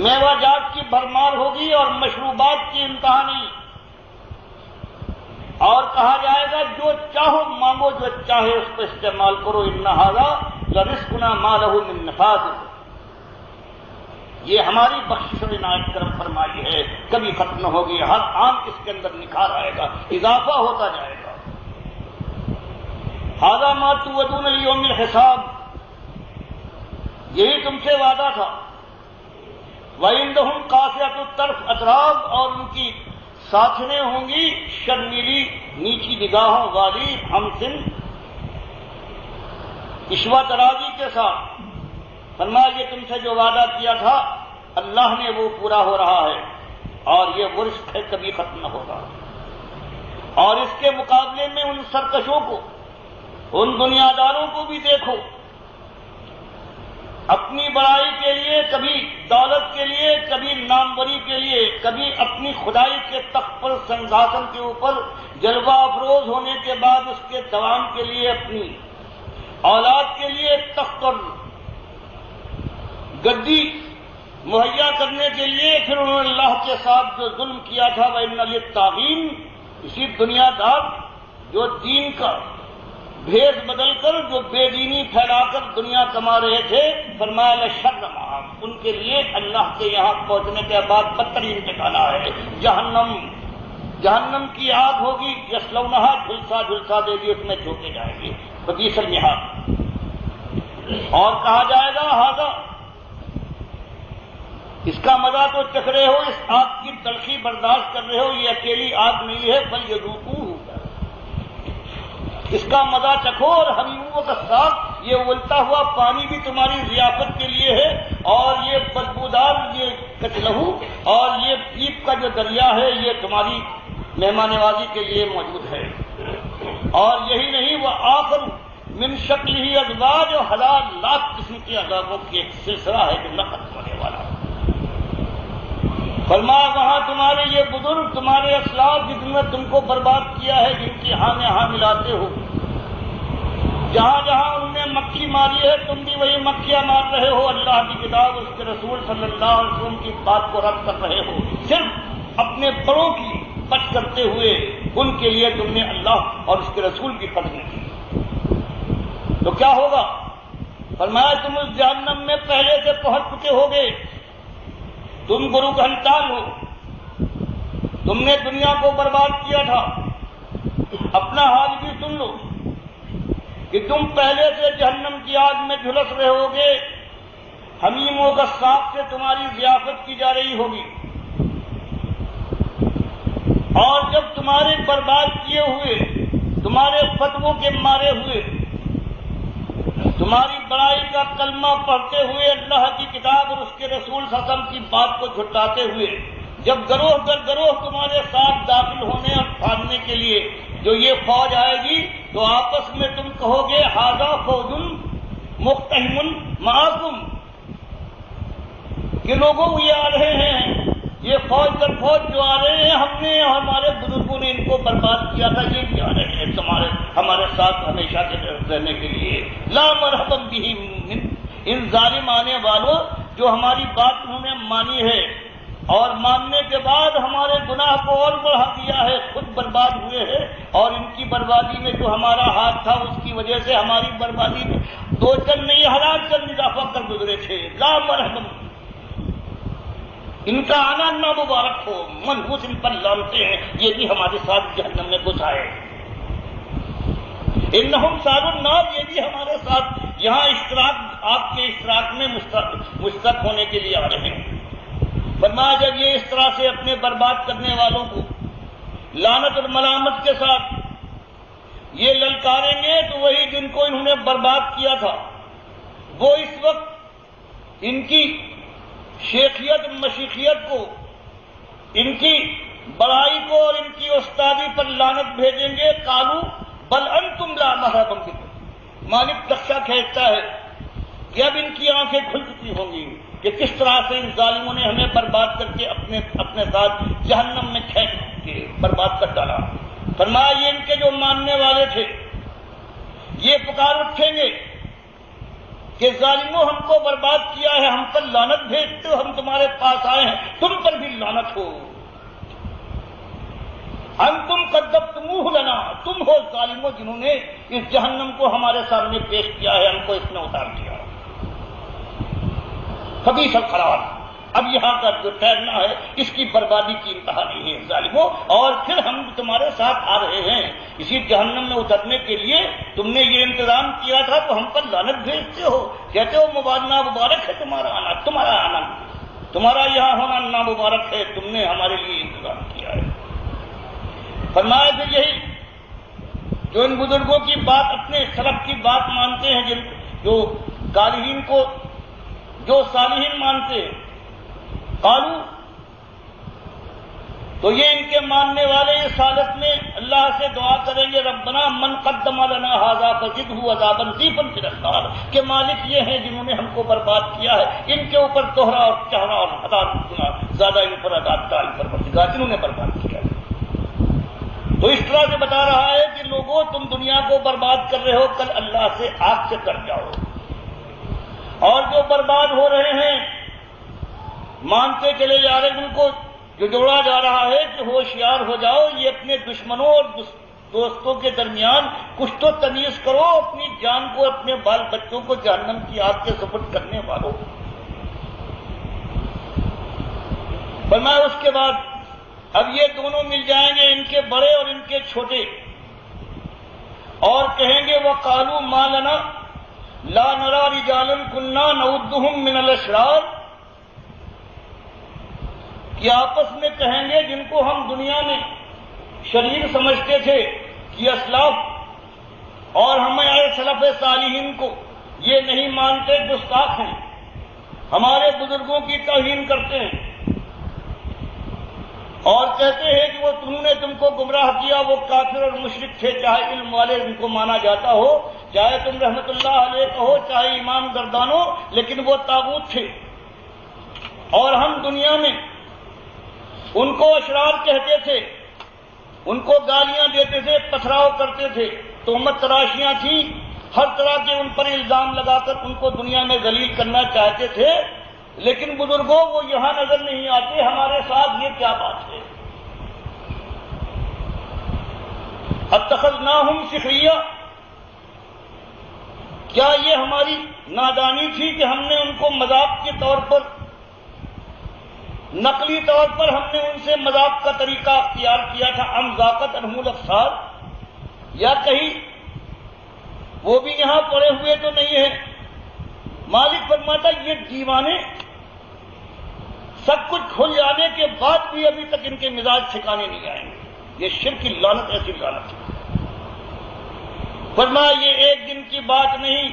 میوہ جات کی بھرمار ہوگی اور مشروبات کی انتہا نہیں، اور کہا جائے گا جو چاہو مانگو، جو چاہے اس کو استعمال کرو، ان ھذا لرزقنا ما لہ من نفاذ، یہ ہماری بخشش و عنایت کرم فرمائی ہے، کبھی ختم نہ ہوگی، ہر آن اس کے اندر نکھار آئے گا، اضافہ ہوتا جائے گا۔ ھذا ما توعدون لیوم الحساب، یہی تم سے وعدہ تھا۔ وعندہم قاصرۃ الطرف اطراف، اور ان کی ساتھنیں ہوں گی شرمیلی نیچی نگاہوں والی، ہمسن عشوہ درازی کے ساتھ۔ فرمایا یہ تم سے جو وعدہ کیا تھا اللہ نے وہ پورا ہو رہا ہے، اور یہ وہ رزق ہے کبھی ختم نہ ہوگا۔ اور اس کے مقابلے میں ان سرکشوں کو، ان دنیا داروں کو بھی دیکھو، اپنی بڑائی کے لیے، کبھی دولت کے لیے، کبھی ناموری کے لیے، کبھی اپنی خدائی کے تخت پر سنگھاسن کے اوپر جلوہ افروز ہونے کے بعد اس کے دوام کے لیے، اپنی اولاد کے لیے تخت اور گدی مہیا کرنے کے لیے، پھر انہوں نے اللہ کے ساتھ جو ظلم کیا تھا، وَإِنَّ لِلطَّاغِينَ، اسی دنیا دار جو دین کا بھیس بدل کر، جو بے دینی پھیلا کر دنیا کما رہے تھے، فرمایا لَشَرٌّ مآب، ان کے لیے اللہ کے یہاں پہنچنے کے بعد بدترین ٹھکانہ ہے جہنم۔ جہنم کی آگ ہوگی، یصلونہا، جھلسا جھلسا دے گی، اس میں جھونکے جائیں گے، بئس المہاد۔ اور کہا جائے گا ھذا، اس کا مزہ تو چکھ رہے ہو، اس آگ کی تلخی برداشت کر رہے ہو، یہ اکیلی آگ نہیں ہے، بل یذوقوہ، اس کا مزہ چکھو، اور حمیموں کا ساتھ یہ اولتا ہوا پانی بھی تمہاری ضیافت کے لیے ہے، اور یہ بدبودار یہ کچلہو اور یہ پیپ کا جو دریا ہے یہ تمہاری مہمان نوازی کے لیے موجود ہے۔ اور یہی نہیں، وہ آخر من شکلہ ازواج، اور ہزار لاکھ قسم کے عذابوں کی ایک سلسلہ ہے جو نہ ختم ہونے والا۔ فرمایا وہاں تمہارے یہ بزرگ، تمہارے اسلاف جن نے تم کو برباد کیا ہے، جن کی ہاں میں ہاں ملاتے ہو، جہاں جہاں انہوں نے مکھی ماری ہے تم بھی وہی مکھیاں مار رہے ہو، اللہ کی کتاب اس کے رسول صلی اللہ علیہ وسلم کی بات کو رد کر رہے ہو، صرف اپنے بڑوں کی بچ کرتے ہوئے ان کے لیے تم نے اللہ اور اس کے رسول کی قدر کی، تو کیا ہوگا؟ فرمایا تم اس جہنم میں پہلے سے پہنچ چکے ہوگے، تم گرو گھنٹال ہو، تم نے دنیا کو برباد کیا تھا، اپنا حال بھی سن لو کہ تم پہلے سے جہنم کی آگ میں جھلس رہے ہوگے، حمیموں کا سانپ سے تمہاری ضیافت کی جا رہی ہوگی، اور جب تمہارے برباد کیے ہوئے تمہارے فتووں کے مارے ہوئے، تمہاری بڑائی کا کلمہ پڑھتے ہوئے، اللہ کی کتاب اور اس کے رسول صلی اللہ علیہ وسلم کی بات کو جھٹلاتے ہوئے، جب گروہ در گروہ تمہارے ساتھ داخل ہونے اور پھاڑنے کے لیے جو یہ فوج آئے گی تو آپس میں تم کہو گے ھذا فوج مقتحم معکم، کہ لوگوں یہ آ رہے ہیں، یہ فوج در فوج جو آ رہے ہیں، ہم نے ہمارے بزرگوں نے ان کو برباد کیا تھا، یہ بھی آ رہے ہیں ہمارے ساتھ ہمیشہ کے رہنے کے لیے۔ لا مرحبا بہم، ان ظالم آنے والوں جو ہماری بات انہوں نے مانی ہے اور ماننے کے بعد ہمارے گناہ کو اور بڑھا دیا ہے، خود برباد ہوئے ہیں، اور ان کی بربادی میں جو ہمارا ہاتھ تھا اس کی وجہ سے ہماری بربادی میں 2 چند نہیں 1000 چند اضافہ کر گزرے تھے۔ لا مرحبا، ان کا آنا نہ مبارک ہو، منحوس ان پر لانتے ہیں، یہ بھی ہمارے ساتھ جہنم میں گھس آئے۔ انہم صالوا النار، یہ بھی ہمارے ساتھ یہاں اشتراک، آپ کے اشتراک میں مشترک ہونے کے لیے آ رہے ہیں۔ فرمایا جب یہ اس طرح سے اپنے برباد کرنے والوں کو لعنت اور ملامت کے ساتھ یہ للکاریں گے تو وہی جن کو انہوں نے برباد کیا تھا وہ اس وقت ان کی شیخیت مشیخیت کو، ان کی بڑائی کو اور ان کی استادی پر لعنت بھیجیں گے۔ قالوا بل انتم لا مرحبا بکم، مالک نقشہ کھینچتا ہے کہ اب ان کی آنکھیں کھل چکی ہوں گی کہ کس طرح سے ان ظالموں نے ہمیں برباد کر کے اپنے ساتھ جہنم میں کھینچ کے برباد کر ڈالا۔ فرمایا یہ ان کے جو ماننے والے تھے یہ پکار اٹھیں گے کہ ظالموں ہم کو برباد کیا ہے، ہم پر لعنت بھیجتے ہو، ہم تمہارے پاس آئے ہیں، تم پر بھی لعنت ہو۔ انتم قدمتموہ لنا، تم ہو ظالموں جنہوں نے اس جہنم کو ہمارے سامنے پیش کیا ہے، ہم کو اس میں اتار دیا۔ خبیث القرار، اب یہاں کا جو ٹھہرنا ہے اس کی بربادی کی انتہا نہیں ہے ظالموں، اور پھر ہم تمہارے ساتھ آ رہے ہیں اسی جہنم میں اترنے کے لیے، تم نے یہ انتظام کیا تھا تو ہم پر لعنت بھیجتے ہو، کہتے ہو مبارک ہے تمہارا آنا، تمہارا یہاں ہونا نامبارک ہے، تم نے ہمارے لیے انتظام کیا ہے۔ فرمایا پھر یہی جو ان بزرگوں کی بات، اپنے سلف کی بات مانتے ہیں، جو صالحین کو جو صالحین مانتے ہیں، قالوا، تو یہ ان کے ماننے والے اس حالت میں اللہ سے دعا کریں گے ربنا من قدم لنا ھذا فزدہ عذابا ضیفا فی النار، کہ مالک یہ ہیں جنہوں نے ہم کو برباد کیا ہے، ان کے اوپر دوہرا اور چہرا اور 1000 گنا زیادہ ان پر عذاب ڈال پروردگار جنہوں نے برباد کیا ہے۔ تو اس طرح سے بتا رہا ہے کہ لوگوں تم دنیا کو برباد کر رہے ہو، کل اللہ سے آگ سے کر جاؤ، اور جو برباد ہو رہے ہیں مانتے چلے جا رہے ہیں، ان کو جو جوڑا جا رہا ہے کہ ہوشیار ہو جاؤ، یہ اپنے دشمنوں اور دوستوں کے درمیان کچھ تو تمیز کرو، اپنی جان کو، اپنے بال بچوں کو جہنم کی آگ کے سپرد کرنے والوں۔ فرمایا اس کے بعد اب یہ دونوں مل جائیں گے، ان کے بڑے اور ان کے چھوٹے، اور کہیں گے وَقَالُوا مَا لَنَا لَا نَرَىٰ رِجَالًا كُنَّا نَعُدُّهُم مِّنَ الْأَشْرَارِ، کہ آپس میں کہیں گے جن کو ہم دنیا میں شریر سمجھتے تھے کہ اسلاف اور ہمارے سلف صالحین کو یہ نہیں مانتے، گستاخ ہیں، ہمارے بزرگوں کی توہین کرتے ہیں اور کہتے ہیں کہ وہ انہوں نے تم کو گمراہ کیا، وہ کافر اور مشرک تھے، چاہے علم والے ان کو مانا جاتا ہو، چاہے تم رحمت اللہ علیہ کہو، چاہے امام گردانو، لیکن وہ طاغوت تھے، اور ہم دنیا میں ان کو اشرار کہتے تھے، ان کو گالیاں دیتے تھے، پتھراؤ کرتے تھے، تہمت تراشیاں تھیں، ہر طرح کے ان پر الزام لگا کر ان کو دنیا میں ذلیل کرنا چاہتے تھے، لیکن بزرگوں وہ یہاں نظر نہیں آتے، ہمارے ساتھ یہ کیا بات ہے؟ اتخذناہم سخریہ، کیا یہ ہماری نادانی تھی کہ ہم نے ان کو مذاق کے طور پر، نقلی طور پر ہم نے ان سے مذاق کا طریقہ اختیار کیا تھا؟ ام ذاقت عنہم الابصار، یا کہیں وہ بھی یہاں پڑے ہوئے تو نہیں ہیں؟ مالک فرماتا یہ دیوانے سب کچھ کھل جانے کے بعد بھی ابھی تک ان کے مزاج ٹھکانے نہیں آئیں گے، یہ شرک کی لعنت، ایسی لعنت ہے۔ فرمایا یہ ایک دن کی بات نہیں،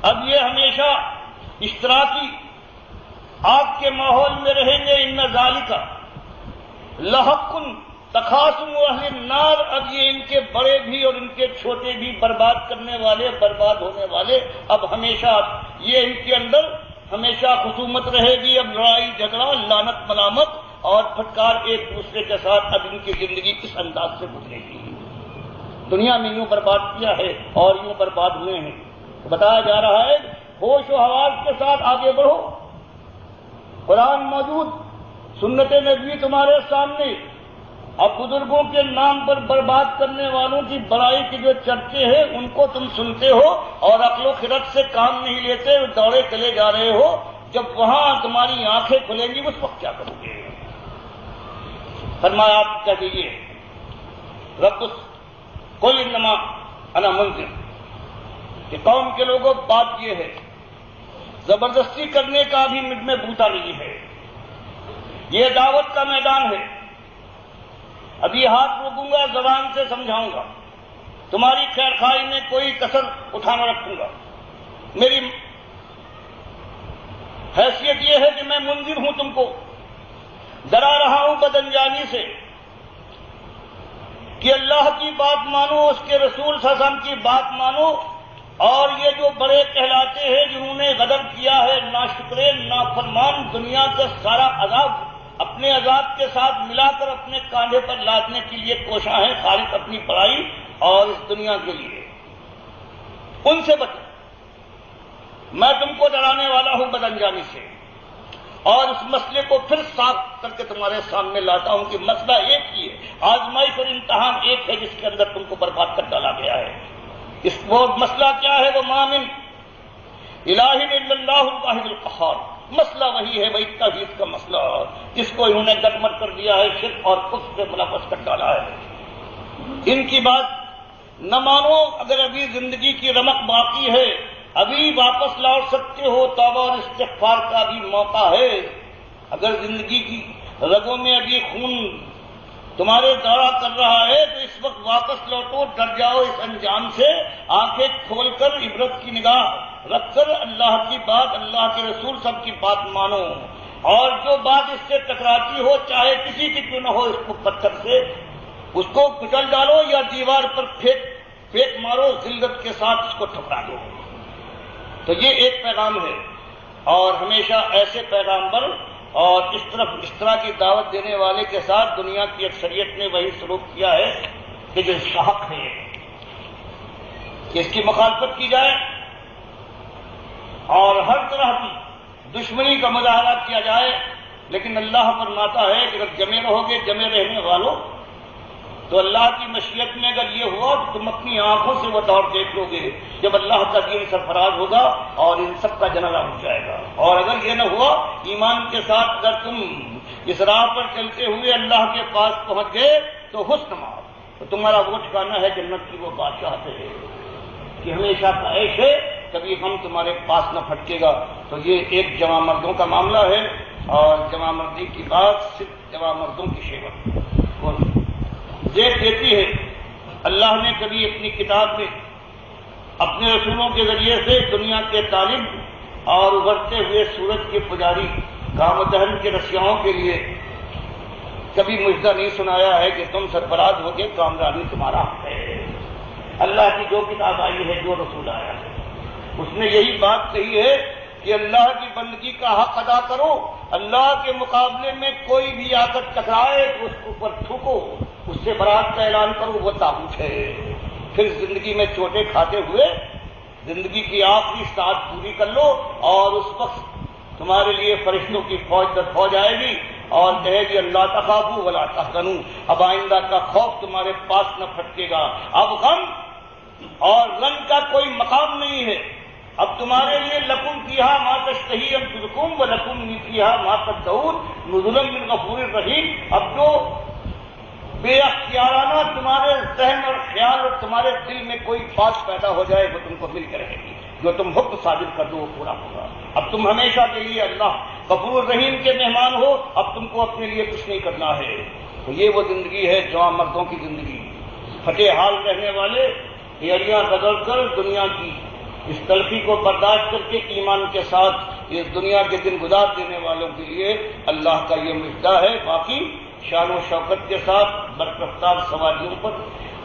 اب یہ ہمیشہ اشتراکی آگ کے ماحول میں رہیں گے۔ ان ذالک لحق تخاصم اہل النار، اب یہ ان کے بڑے بھی اور ان کے چھوٹے بھی برباد کرنے والے، برباد ہونے والے، اب ہمیشہ یہ ان کے اندر ہمیشہ خصومت رہے گی، اب لڑائی جھگڑا، لعنت ملامت اور پھٹکار ایک دوسرے کے ساتھ، اب ان کی زندگی کس انداز سے گزرے گی۔ دنیا میں یوں برباد کیا ہے اور یوں برباد ہوئے ہیں۔ بتایا جا رہا ہے ہوش و حواس کے ساتھ آگے بڑھو، قرآن موجود، سنت نبوی تمہارے سامنے، اب بزرگوں کے نام پر برباد کرنے والوں کی بڑائی کے جو چرچے ہیں ان کو تم سنتے ہو اور عقل و خرد سے کام نہیں لیتے، دوڑے چلے جا رہے ہو، جب وہاں تمہاری آنکھیں کھلیں گی اس وقت کیا کرو گے؟ فرمایا آپ کیا کہیے رب قل انما انا منذر، کہ قوم کے لوگوں بات یہ ہے زبردستی کرنے کا بھی مجھ میں بوتا نہیں ہے، یہ دعوت کا میدان ہے، ابھی ہاتھ روکوں گا، زبان سے سمجھاؤں گا، تمہاری خیر خواہی میں کوئی کسر اٹھانا رکھوں گا۔ میری حیثیت یہ ہے کہ میں منذر ہوں، تم کو ڈرا رہا ہوں بد انجانی سے، کہ اللہ کی بات مانو، اس کے رسول صلی اللہ علیہ وسلم کی بات مانو، اور یہ جو بڑے کہلاتے ہیں جنہوں نے غدر کیا ہے، ناشکرے نافرمان، دنیا کا سارا عذاب اپنے عذاب کے ساتھ ملا کر اپنے کاندھے پر لادنے کے لیے کوشاں ہیں، خالق اپنی پڑھائی اور اس دنیا کے لیے، ان سے بچو، میں تم کو ڈرانے والا ہوں بد انجانی سے، اور اس مسئلے کو پھر صاف کر کے تمہارے سامنے لاتا ہوں کہ مسئلہ ایک ہی ہے، آزمائش اور امتحان ایک ہے جس کے اندر تم کو برباد کر ڈالا گیا ہے۔ وہ مسئلہ کیا ہے؟ وہ ما من الہ الا اللہ الواحد القہار، مسئلہ وہی ہے، وہی توحید کا مسئلہ جس کو انہوں نے گٹمٹ کر دیا ہے، شرک اور کفر سے ملوث کر ڈالا ہے۔ ان کی بات نہ مانو، اگر ابھی زندگی کی رمق باقی ہے، ابھی واپس لوٹ سکتے ہو، توبہ اور استغفار کا بھی موقع ہے، اگر زندگی کی رگوں میں ابھی خون تمہارے دورہ کر رہا ہے تو اس وقت واپس لوٹو، ڈر جاؤ اس انجام سے، آنکھیں کھول کر عبرت کی نگاہ رکھ کر اللہ کی بات، اللہ کے رسول سب کی بات مانو، اور جو بات اس سے ٹکراتی ہو چاہے کسی کی کیوں نہ ہو، اس کو پتھر سے اس کو کچل ڈالو یا دیوار پر پھینک مارو، ذلت کے ساتھ اس کو ٹھکرا دو۔ تو یہ ایک پیغام ہے، اور ہمیشہ ایسے پیغام پر اور اس طرح کی دعوت دینے والے کے ساتھ دنیا کی اکثریت نے وہی سلوک کیا ہے کہ جو اس کا حق ہے کہ اس کی مخالفت کی جائے اور ہر طرح کی دشمنی کا مظاہرہ کیا جائے، لیکن اللہ فرماتا ہے کہ اگر جمے رہو گے، جمے رہنے والوں، تو اللہ کی مشیت میں اگر یہ ہوا تو تم اپنی آنکھوں سے وہ دور دیکھ لو گے جب اللہ کا دین سرفراز ہوگا اور ان سب کا جنازہ اٹھ جائے گا۔ اور اگر یہ نہ ہوا، ایمان کے ساتھ اگر تم اس راہ پر چلتے ہوئے اللہ کے پاس پہنچ گئے تو حسن مار، تو تمہارا وہ ٹھکانا ہے جنت کی وہ بادشاہت ہے کہ ہمیشہ کا عیش ہے، کبھی ہم تمہارے پاس نہ پھٹکے گا۔ تو یہ ایک جوان مردوں کا معاملہ ہے، اور جوان مردی کی بات صرف جوان مردوں کی شیوت دیکھ دیتی ہے۔ اللہ نے کبھی اپنی کتاب میں اپنے رسولوں کے ذریعے سے دنیا کے طالب اور ابھرتے ہوئے سورج کے پجاری کام دہن کے رسیاؤں کے لیے کبھی مجدہ نہیں سنایا ہے کہ تم سرفراز ہو کے کامرانی تمہارا حق ہے۔ اللہ کی جو کتاب آئی ہے، جو رسول آیا ہے، اس نے یہی بات کہی ہے کہ اللہ کی بندگی کا حق ادا کرو، اللہ کے مقابلے میں کوئی بھی آ کر ٹکرائے تو اس کو اوپر تھوکو، اس سے برات کا اعلان کرو، وہ طاغوت ہے۔ پھر زندگی میں چوٹے کھاتے ہوئے زندگی کی آخری ساتھ پوری کر لو، اور اس وقت تمہارے لیے فرشتوں کی فوج در فوج آئے گی اور کہے گی اللہ تخافوا ولا تحزنوا، اب آئندہ کا خوف تمہارے پاس نہ پھٹکے گا، اب غم اور رنج کا کوئی مقام نہیں ہے، اب تمہارے لیے لکم فیہا ما تشتہی انفسکم ولکم فیہا ما تدعون نزلا من غفور رحیم۔ اب جو بے اختیارانہ تمہارے ذہن اور خیال اور تمہارے دل میں کوئی بات پیدا ہو جائے وہ تم کو مل کر رہے گی، جو تم حکم صادر کر دو وہ پورا ہوگا۔ اب تم ہمیشہ کے لیے اللہ غفور رحیم کے مہمان ہو، اب تم کو اپنے لیے کچھ نہیں کرنا ہے۔ تو یہ وہ زندگی ہے جوان مردوں کی زندگی، پھٹے حال رہنے والے ایڑیاں بدل کر دنیا کی اس تلخی کو برداشت کر کے ایمان کے ساتھ اس دنیا کے دن گزار دینے والوں کے لیے اللہ کا یہ مژدہ ہے۔ باقی شان و شوکت کے ساتھ بررفتار سواریوں پر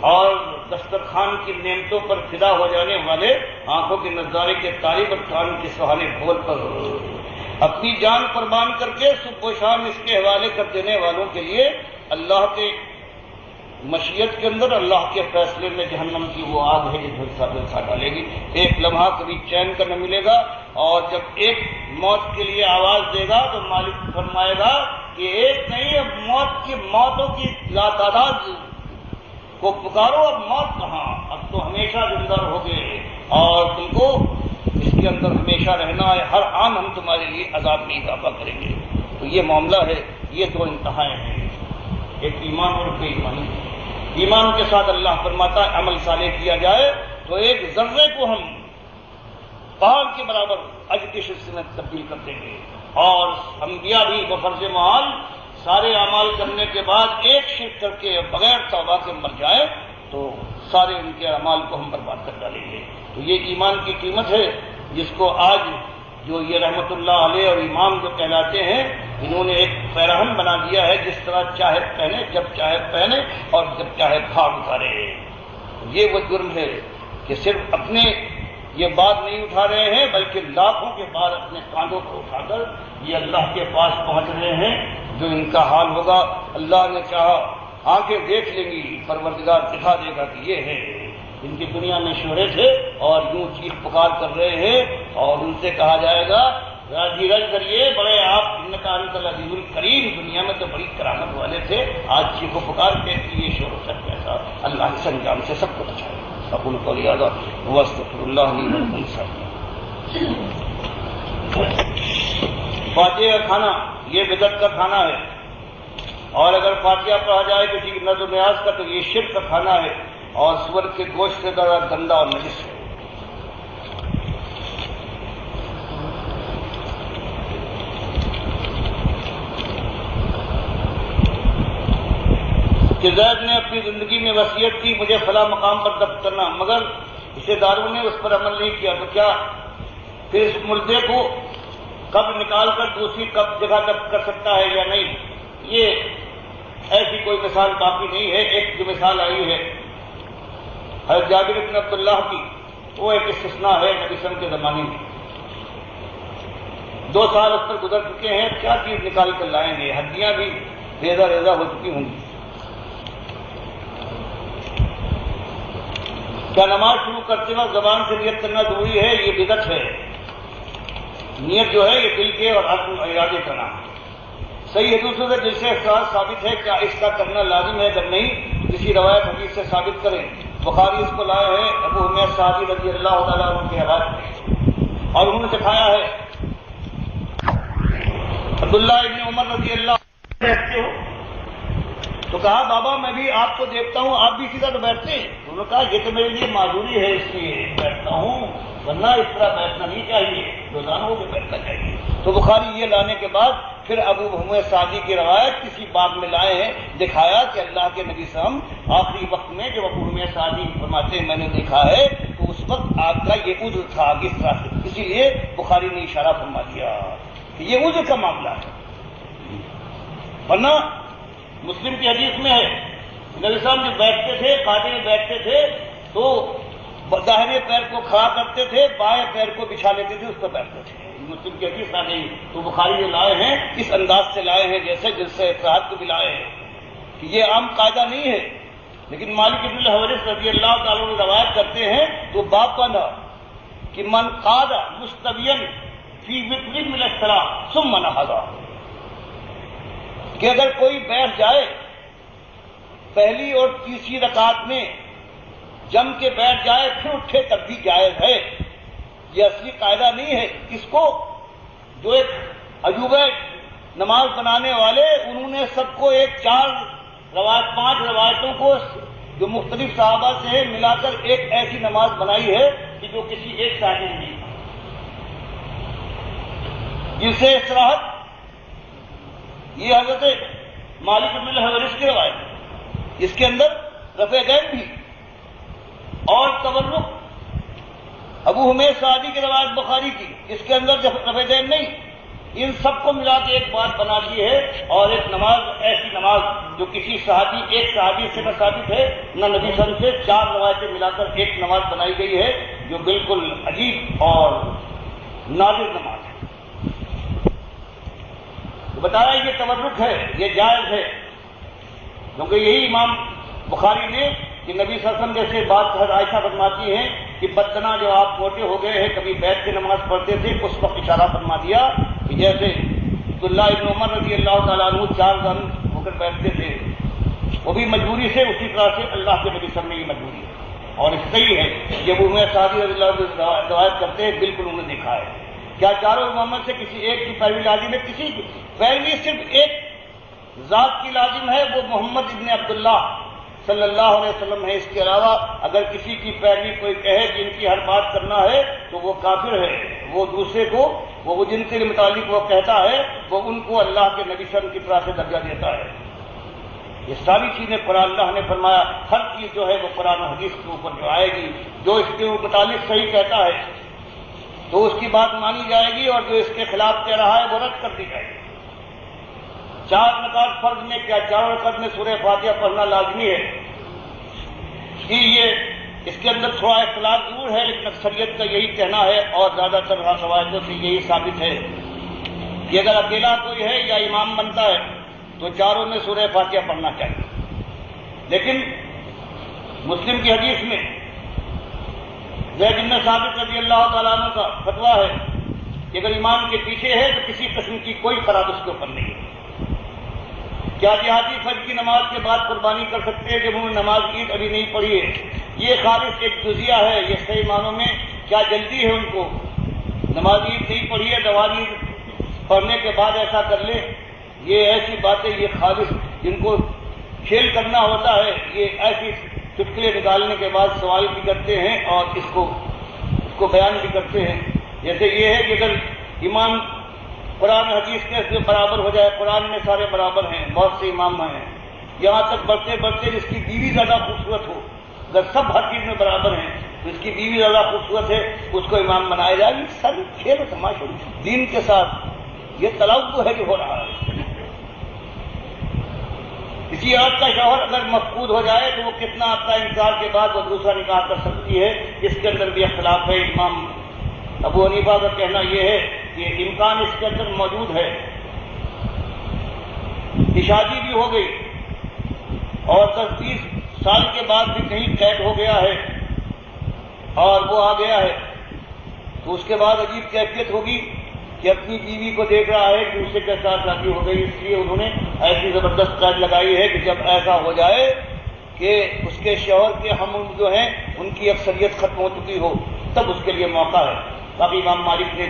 اور دسترخوان کی نعمتوں پر فدا ہو جانے والے آنکھوں کے نظارے کے طالب اور کان کے سہانے بول پر اپنی جان قربان کر کے صبح و شام اس کے حوالے کر دینے والوں کے لیے اللہ کے مشیت کے اندر اللہ کے فیصلے میں جہنم کی وہ آگ ہے جو جھلسا ڈالے گی۔ ایک لمحہ کبھی چین کا نہ ملے گا، اور جب ایک موت کے لیے آواز دے گا تو مالک فرمائے گا کہ ایک نہیں، اب موتوں کی لاتعداد کو پکارو، اب موت کہاں، اب تو ہمیشہ زندہ رہو گے اور تم کو اس کے اندر ہمیشہ رہنا ہے، ہر آن ہم تمہارے لیے عذاب میں اضافہ کریں گے۔ تو یہ معاملہ ہے، یہ دو انتہائیں ہیں، ایک ایمان اور بے ایمانی۔ ایمان کے ساتھ اللہ فرماتا ہے عمل صالح کیا جائے تو ایک ذرے کو ہم پہاڑ کے برابر اجر کی شرط میں تبدیل کر دیں گے، اور انبیاء بھی بفرض محال سارے اعمال کرنے کے بعد ایک شرک کر کے بغیر توبہ کے مر جائے تو سارے ان کے اعمال کو ہم برباد کر ڈالیں گے۔ تو یہ ایمان کی قیمت ہے جس کو آج جو یہ رحمت اللہ علیہ اور امام جو کہلاتے ہیں، انہوں نے ایک پیراہن بنا دیا ہے، جس طرح چاہے پہنے، جب چاہے پہنے اور جب چاہے بھاگ اتارے۔ یہ وہ جرم ہے کہ صرف اپنے یہ بات نہیں اٹھا رہے ہیں بلکہ لاکھوں کے بعد اپنے کاندھوں پر اٹھا کر یہ اللہ کے پاس پہنچ رہے ہیں۔ جو ان کا حال ہوگا اللہ نے چاہا آنکھیں دیکھ لیں گی، پروردگار دکھا دے گا کہ یہ ہے۔ ان کی دنیا میں شہرت ہے اور یوں چیخ پکار کر رہے ہیں، اور ان سے کہا جائے گا دھیرج کریے، بڑے آپ انکا انت العزیز الکریم، دنیا میں تو بڑی کرامت والے تھے، آج چیخ و پکار کے یہ شور سب کیسا۔ اللہ اس انجام سے سب کو بچائے۔ اقول قولی ھذا واستغفر اللہ لی ولکم۔ فاتحہ کا کھانا یہ بدعت کا کھانا ہے، اور اگر فاتحہ پڑھا جائے کسی نظر نیاز کا تو یہ شرک کا کھانا ہے، اور سور کے گوشت سے زیادہ گندا اور نجس ہے۔ کہ زید نے اپنی زندگی میں وصیت کی مجھے فلاں مقام پر دفن کرنا، مگر رشتہ داروں نے اس پر عمل نہیں کیا، تو کیا پھر اس مردے کو قبر نکال کر دوسری جگہ دفن کر سکتا ہے یا نہیں؟ یہ ایسی کوئی مثال باقی نہیں ہے۔ ایک جو مثال آئی ہے حضرت جابر بن عبداللہ کی، وہ ایک استثناء ہے نبی صلی اللہ علیہ وسلم کے زمانے میں۔ 2 سال اس پر گزر چکے ہیں، کیا چیز نکال کر لائیں گے؟ ہڈیاں بھی ریزہ ریزہ ہو چکی ہوں گی۔ کیا نماز شروع کرتے وقت زبان سے نیت کرنا ضروری ہے؟ یہ بدعت ہے۔ نیت جو ہے یہ دل کے اور عزم اور ارادے کرنا ہے۔ صحیح حدیثوں سے دل سے احساس ثابت ہے، کیا اس کا کرنا لازم ہے؟ اگر نہیں تو کسی روایت حدیث سے ثابت کریں۔ بخاری اس کو لائے ہیں ابو حمید صحابی رضی اللہ تعالیٰ عنہ کے حوالے میں، اور انہوں نے دکھایا ہے عبداللہ ابن عمر رضی اللہ عنہ بیٹھتے ہو تو کہا بابا میں بھی آپ کو دیکھتا ہوں، آپ بھی سیدھا تو بیٹھتے ہیں۔ انہوں نے کہا یہ تو میرے لیے معذوری ہے، اس لیے بیٹھتا ہوں، ورنہ اس طرح بیٹھنا نہیں چاہیے، روزانہ ہو کے بیٹھنا چاہیے۔ تو بخاری یہ لانے کے بعد پھر ابو حمید سعدی کی روایت کسی باب میں لائے ہیں، دکھایا کہ اللہ کے نبی صلی اللہ علیہ وسلم آخری وقت میں جب ابو حمید سعدی فرماتے ہیں میں نے دیکھا ہے تو اس وقت آپ کا یہ عذر تھا اس طرح سے، اسی لیے بخاری نے اشارہ فرما دیا کہ یہ عذر کا معاملہ ہے۔ ورنہ مسلم کی حدیث میں ہے نبی صاحب جو بیٹھتے تھے، کھانے میں بیٹھتے تھے تو داہنے پیر کو کھڑا کرتے تھے، بائیں پیر کو بچھا لیتے تھے، اس پر بیٹھتے تھے۔ مسلم کی حدیث آ گئی تو بخاری جو لائے ہیں اس انداز سے لائے ہیں جیسے جس سے افراد کو بھی لائے ہیں کہ یہ عام قاعدہ نہیں ہے، لیکن مالک بن الحویرث رضی اللہ تعالیٰ عنہ روایت کرتے ہیں تو باب بنا کہ من قعد مستویا فی وتر من الصلاۃ ثم نہض، کہ اگر کوئی بیٹھ جائے پہلی اور تیسری رکعت میں جم کے بیٹھ جائے پھر اٹھے تب بھی جائز ہے۔ یہ اصلی قاعدہ نہیں ہے۔ اس کو جو ایک عجوبہ نماز بنانے والے انہوں نے سب کو ایک 5 روایتوں کو جو مختلف صحابہ سے ملا کر ایک ایسی نماز بنائی ہے کہ جو کسی ایک صحابی نے نہیں، جن سے استراحت یہ حضرت مالک بن الحویرث کی روایت ہے، اس کے اندر رفع دین بھی اور تورک ابو حمید سعدی کی روایت بخاری کی، اس کے اندر رفعین نہیں، ان سب کو ملا کے ایک بات بنا دی ہے، اور ایک نماز ایسی نماز جو کسی صحابی ایک صحابی سے نہ ثابت ہے نہ نبی صلی اللہ علیہ وسلم سے، 4 روایتیں ملا کر ایک نماز بنائی گئی ہے جو بالکل عجیب اور نادر نماز ہے۔ تو بتایا یہ تورک ہے، یہ جائز ہے، کیونکہ یہی امام بخاری نے کہ نبی صلی اللہ علیہ وسلم جیسے بات عائشہ فرماتی ہیں کہ بدتنا جو آپ موٹے ہو گئے ہیں کبھی بیٹھ کے نماز پڑھتے تھے، اس وقت اشارہ فرما دیا کہ جیسے عبداللہ ابن عمر رضی اللہ تعالیٰ عنہ 4 دن ہو کر بیٹھتے تھے، وہ بھی مجبوری سے، اسی طرح سے اللہ کے نبی صلی اللہ علیہ وسلم میں یہ مجبوری ہے، اور اس صحیح ہے جب وہ میں صحابی رضی اللہ عنہ روایت کرتے ہیں بالکل انہوں نے دیکھا ہے۔ کیا چاروں امامت سے کسی ایک کی پیروی لازم ہے؟ کسی کی پیروی صرف ایک ذات کی لازم ہے، وہ محمد ابن عبداللہ صلی اللہ علیہ وسلم ہے، اس کے علاوہ اگر کسی کی پیروی کوئی کہے جن کی ہر بات کرنا ہے تو وہ کافر ہے، وہ دوسرے کو وہ جن کے متعلق وہ کہتا ہے وہ ان کو اللہ کے نبی صلی اللہ علیہ وسلم کی طرح سے درجہ دیتا ہے۔ یہ ساری چیزیں قرآن، اللہ نے فرمایا ہر چیز جو ہے وہ قرآن و حدیث کے اوپر جو آئے گی، جو اس کے متعلق صحیح کہتا ہے تو اس کی بات مانی جائے گی، اور جو اس کے خلاف کہہ رہا ہے وہ رد کر دی جائے گی۔ 4 رکعت فرض میں کیا 4 رکعت میں سورہ فاتحہ پڑھنا لازمی ہے؟ کہ یہ اس کے اندر تھوڑا اختلاف ضرور ہے، لیکن اکثریت کا یہی کہنا ہے اور زیادہ تر روایتوں سے یہی ثابت ہے کہ اگر اکیلا کوئی ہے یا امام بنتا ہے تو 4 میں سورہ فاتحہ پڑھنا چاہیے۔ لیکن مسلم کی حدیث میں زید بن ثابت رضی اللہ تعالیٰ عنہ کا فتویٰ ہے کہ اگر امام کے پیچھے ہے تو کسی قسم کی کوئی خراب اس کے اوپر نہیں ہے۔ کیا دیہاتی فجر کی نماز کے بعد قربانی کر سکتے ہیں جب انہوں نے نماز عید ابھی نہیں پڑھی ہے؟ یہ خالص ایک جزیہ ہے، یہ صحیح معنوں میں کیا جلدی ہے ان کو، نماز عید نہیں پڑھی ہے نماز عید پڑھنے کے بعد ایسا کر لے، یہ ایسی باتیں، یہ خالص جن کو کھیل کرنا ہوتا ہے، یہ ایسی چٹکلے نکالنے کے بعد سوال بھی کرتے ہیں اور اس کو بیان بھی کرتے ہیں۔ جیسے یہ ہے کہ اگر امام قرآن حدیث کے برابر ہو جائے، قرآن میں سارے برابر ہیں، بہت سے امام ہیں، یہاں تک بڑھتے بڑھتے جس کی بیوی زیادہ خوبصورت ہو، اگر سب ہر چیز میں برابر ہیں تو اس کی بیوی زیادہ خوبصورت ہے اس کو امام بنایا جائے، یہ سب کھیل و تماشا دین کے ساتھ یہ تلاؤ ہے جو ہو رہا ہے۔ کسی عورت کا شوہر اگر مفقود ہو جائے تو وہ کتنا آپ کا انکار کے بعد وہ دوسرا نکاح کر سکتی ہے، اس کے اندر بھی اختلاف ہے۔ امام ابو حنیفہ کا کہنا یہ ہے کہ امکان اس کے اندر موجود ہے کہ شادی بھی ہو گئی اور 10-20 سال کے بعد بھی کہیں قید ہو گیا ہے اور وہ آ گیا ہے تو اس کے بعد عجیب کیفیت ہوگی کہ اپنی بیوی کو دیکھ رہا ہے کہ اسے کے ساتھ شادی ہو گئی، اس لیے انہوں نے ایسی زبردست قید لگائی ہے کہ جب ایسا ہو جائے کہ اس کے شوہر کے ہم جو ہیں ان کی اکثریت ختم ہو چکی ہو تب اس کے لیے موقع ہے۔ باقی امام مالک نے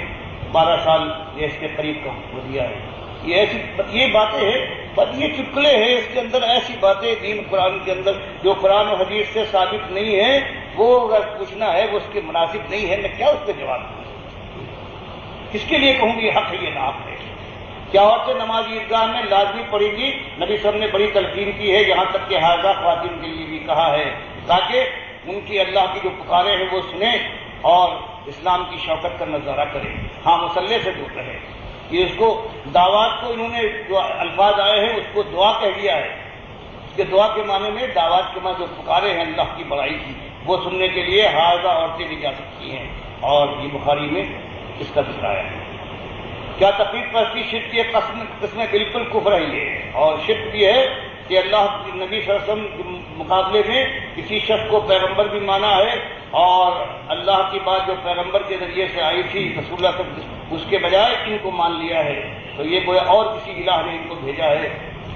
12 سال یہ اس کے قریب کا ہو دیا ہے۔ یہ ایسی یہ باتیں ہیں، بس یہ چٹکلے ہیں، اس کے اندر ایسی باتیں دین قرآن کے اندر جو قرآن و حدیث سے ثابت نہیں ہے، وہ اگر پوچھنا ہے وہ اس کے مناسب نہیں ہے، میں کیا اس پہ جواب دوں؟ کس کے لیے کہوں گی حق ہے یہ نہ حق ہے؟ کیا عورتیں نماز عیدگاہ میں لازمی پڑھیں گی؟ نبی صلی اللہ علیہ وسلم نے بڑی تلقین کی ہے، یہاں تک کہ حائضہ خواتین کے لیے بھی کہا ہے تاکہ ان کی اللہ کی جو پکارے ہیں وہ سنیں اور اسلام کی شوکت کا نظارہ کریں، ہاں مسلح سے دور رہے۔ یہ اس کو دعوات کو انہوں نے جو الفاظ آئے ہیں اس کو دعا کہہ دیا ہے، اس کے دعا کے معنی میں دعوات کے معنی جو پکارے ہیں اللہ کی بڑائی کی وہ سننے کے لیے حائضہ عورتیں بھی جا سکتی ہیں، اور یہ بخاری میں اس کا ذکر آیا ہے۔ کیا تقلید پرستی شرک کی قسمیں بالکل کفر ہے یہ، اور شرک بھی ہے کہ اللہ نبی صلی اللہ علیہ وسلم کے مقابلے میں کسی شخص کو پیغمبر بھی مانا ہے، اور اللہ کی بات جو پیغمبر کے ذریعے سے آئی تھی رسول اللہ صلی اللہ علیہ وسلم اس کے بجائے ان کو مان لیا ہے، تو یہ کوئی اور کسی الہ نے ان کو بھیجا ہے،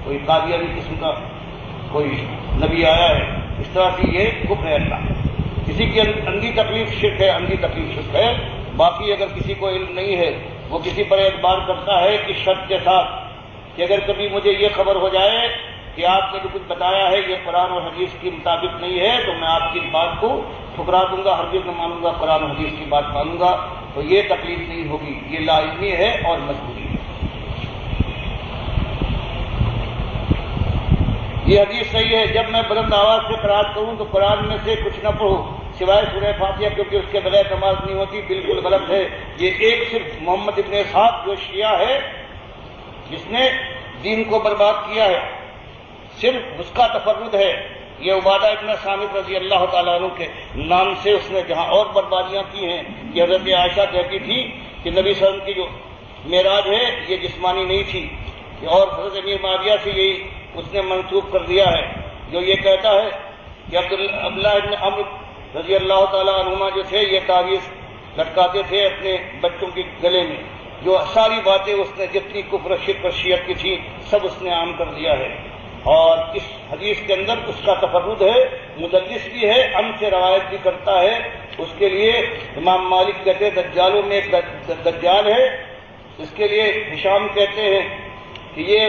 کوئی قادیانی قسم کا کوئی نبی آیا ہے، اس طرح سے یہ کفر ہے۔ اللہ کسی کی اندھی تکلیف شرک ہے، اندھی تکلیف شرک ہے۔ باقی اگر کسی کو علم نہیں ہے وہ کسی پر اعتبار کرتا ہے کہ شرط کے ساتھ کہ اگر کبھی مجھے یہ خبر ہو جائے کہ آپ نے جو کچھ بتایا ہے یہ قرآن اور حدیث کے مطابق نہیں ہے تو میں آپ کی بات کو ٹھکرا دوں گا، ہرگز نہ مانوں گا، قرآن و حدیث کی بات مانوں گا، تو یہ تکلیف نہیں ہوگی، یہ لازمی ہے اور مجبوری ہے۔ یہ حدیث صحیح ہے، جب میں بلند آواز سے قرات کروں تو قرآن میں سے کچھ نہ پڑھو، سوائے سورہ فاتحہ، کیونکہ اس کے بغیر نماز نہیں ہوتی، بالکل غلط ہے۔ یہ ایک صرف محمد ابن اسحاق جو شیعہ ہے جس نے دین کو برباد کیا ہے، صرف اس کا تفرد ہے۔ یہ عبادہ ابن صامت رضی اللہ تعالیٰ عنہ کے نام سے اس نے جہاں اور بربادیاں کی ہیں کہ حضرت عائشہ کہتی تھی کہ نبی صلی اللہ علیہ وسلم کی جو معراج ہے یہ جسمانی نہیں تھی، اور حضرت امیر معاویہ سے یہی اس نے منسوخ کر دیا ہے، جو یہ کہتا ہے کہ عبداللہ ابن عمرو رضی اللہ تعالیٰ عنہما جو تھے یہ تعویذ لٹکاتے تھے اپنے بچوں کے گلے میں، جو ساری باتیں اس نے جتنی کفر شرک اور شیعت کی تھی سب اس نے عام کر دیا ہے۔ اور اس حدیث کے اندر اس کا تفرد ہے، مدلس بھی ہے، ان سے روایت بھی کرتا ہے۔ اس کے لیے امام مالک کہتے ہیں دجالوں میں ایک دجال ہے، اس کے لیے ہشام کہتے ہیں کہ یہ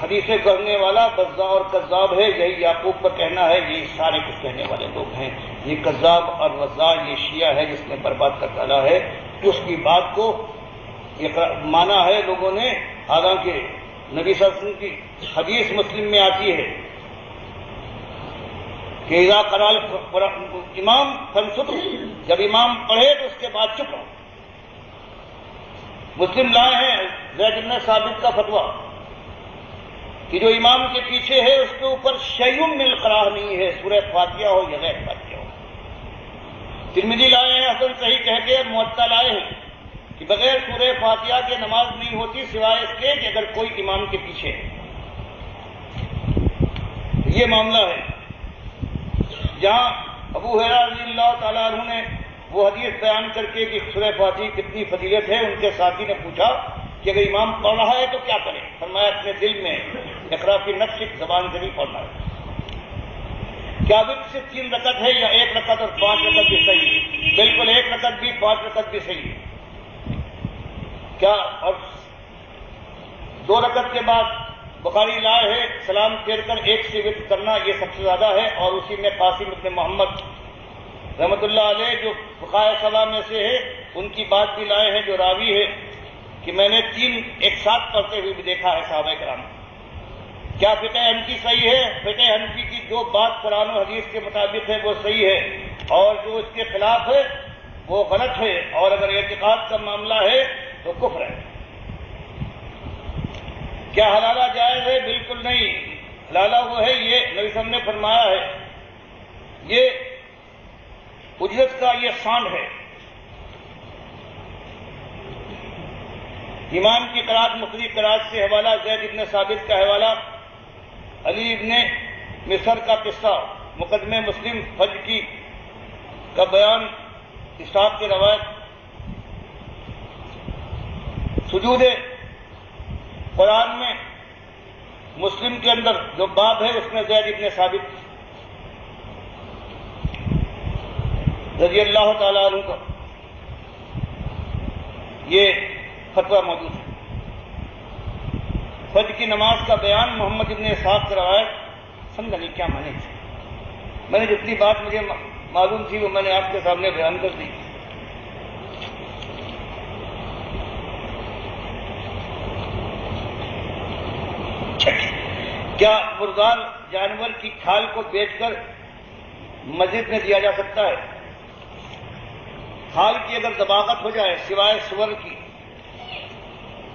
حدیثیں گڑھنے والا بزا اور کذاب ہے، یہی یعقوب کا کہنا ہے، یہ سارے کچھ کہنے والے لوگ ہیں، یہ کذاب اور وزا یہ شیعہ ہے جس نے برباد کر ڈالا ہے۔ اس کی بات کو مانا ہے لوگوں نے، حالانکہ نبی صلی اللہ علیہ وسلم کی حدیث مسلم میں آتی ہے کہ اذا قرأ امام فانصتوا، جب امام پڑھے تو اس کے بعد چپ رہو۔ مسلم لائے ہیں زید بن ثابت کا فتویٰ کہ جو امام کے پیچھے ہے اس کے اوپر شیء من القراءہ نہیں ہے، سورہ فاتحہ ہو یا غیر فاتحہ ہو۔ ترمذی لائے ہیں حسن صحیح کہہ کے، موطا لائے ہیں کہ بغیر سورہ فاتحہ کے نماز نہیں ہوتی سوائے اس کے کہ اگر کوئی امام کے پیچھے ہے۔ یہ معاملہ ہے جہاں ابو ہریرہ رضی اللہ تعالیٰ عنہ نے وہ حدیث بیان کر کے کہ سورہ فاتحہ کتنی فضیلت ہے، ان کے ساتھی نے پوچھا کہ اگر امام پڑھ رہا ہے تو کیا کریں؟ فرمایا اپنے دل میں اقرا فی نفسک، زبان سے نہیں پڑھنا ہے۔ کیا وتر صرف 3 رکعت ہے یا 1 رکعت اور 5 رکعت بھی صحیح ہے؟ بالکل 1 رکعت بھی 5 رکعت بھی صحیح ہے۔ کیا اور 2 رکعت کے بعد بخاری لائے ہے سلام پھیر کر 1 سے وتر کرنا، یہ سب سے زیادہ ہے، اور اسی میں قاسم ابن محمد رحمۃ اللہ علیہ جو فقہائے سبع میں سے ہے ان کی بات بھی لائے ہیں، جو راوی ہے کہ میں نے 3 ایک ساتھ پڑھتے ہوئے بھی دیکھا ہے صحابہ کرام۔ کیا فقہ حنفی صحیح ہے؟ فقہ حنفی کی جو بات قرآن و حدیث کے مطابق ہے وہ صحیح ہے، اور جو اس کے خلاف ہے وہ غلط ہے، اور اگر اعتقاد کا معاملہ ہے تو کفر ہے۔ کیا حلالہ جائز ہے؟ بالکل نہیں، حلالہ وہ ہے، یہ نبی صلی اللہ علیہ وسلم نے فرمایا ہے، یہ اجرت کا یہ سانڈ ہے۔ امام کی قرات مقری قرات سے حوالہ زید ابن ثابت کا حوالہ، علی ابن مصر کا قصہ، مقدمہ مسلم حج کی کا بیان، اسحاق کی روایت، سجود قرآن میں مسلم کے اندر جو باب ہے اس میں زید ابن ثابت رضی اللہ تعالیٰ عنہ کا یہ فتویٰ موجود ہے۔ فجر کی نماز کا بیان محمد ابن اسحاق سے روایت، سمجھا نہیں کیا معنی تھے؟ میں نے جتنی بات مجھے معلوم تھی وہ میں نے آپ کے سامنے بیان کر دی۔ کیا مردار جانور کی کھال کو بیچ کر مسجد میں دیا جا سکتا ہے؟ کھال کی اگر دباغت ہو جائے سوائے سور کی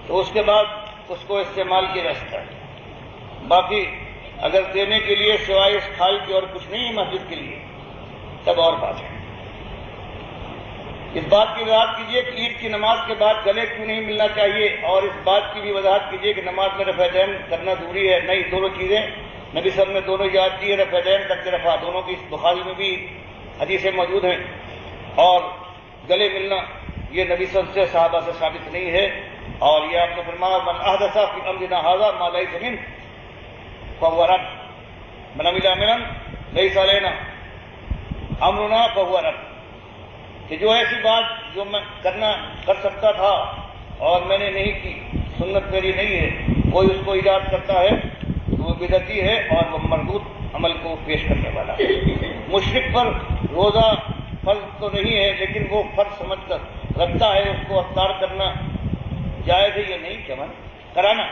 تو اس کے بعد اس کو استعمال کیا جا سکتا ہے، باقی اگر دینے کے لیے سوائے اس کھال کی اور کچھ نہیں ہے مسجد کے لیے تب اور بات ہے۔ اس بات کی وضاحت کیجیے کہ عید کی نماز کے بعد گلے کیوں نہیں ملنا چاہیے، اور اس بات کی بھی وضاحت کیجیے کہ نماز میں رفع دین کرنا ضروری ہے؟ نہیں، دونوں چیزیں نبی صلی اللہ علیہ وسلم نے دونوں یاد کی ہے، رفع دین تک رفع، دونوں کی بخاری میں بھی حدیثیں موجود ہیں، اور گلے ملنا یہ نبی صلی اللہ علیہ وسلم سے صحابہ سے ثابت نہیں ہے، اور یہ آپ نے فرمایا من احدث فی امرنا ھذا ما لیس منہ فہو رد، من عمل عملا لیس علینا امرنا فہو رد، کہ جو ایسی بات جو میں کر سکتا تھا اور میں نے نہیں کی، سنت میری نہیں ہے، کوئی اس کو ایجاد کرتا ہے تو وہ بدعتی ہے اور وہ مردود عمل کو پیش کرنے والا ہے۔ مشرک پر روزہ فرض تو نہیں ہے لیکن وہ فرض سمجھ کر رکھتا ہے، اس کو افطار کرنا جائز ہے یا نہیں جمع کرانا؟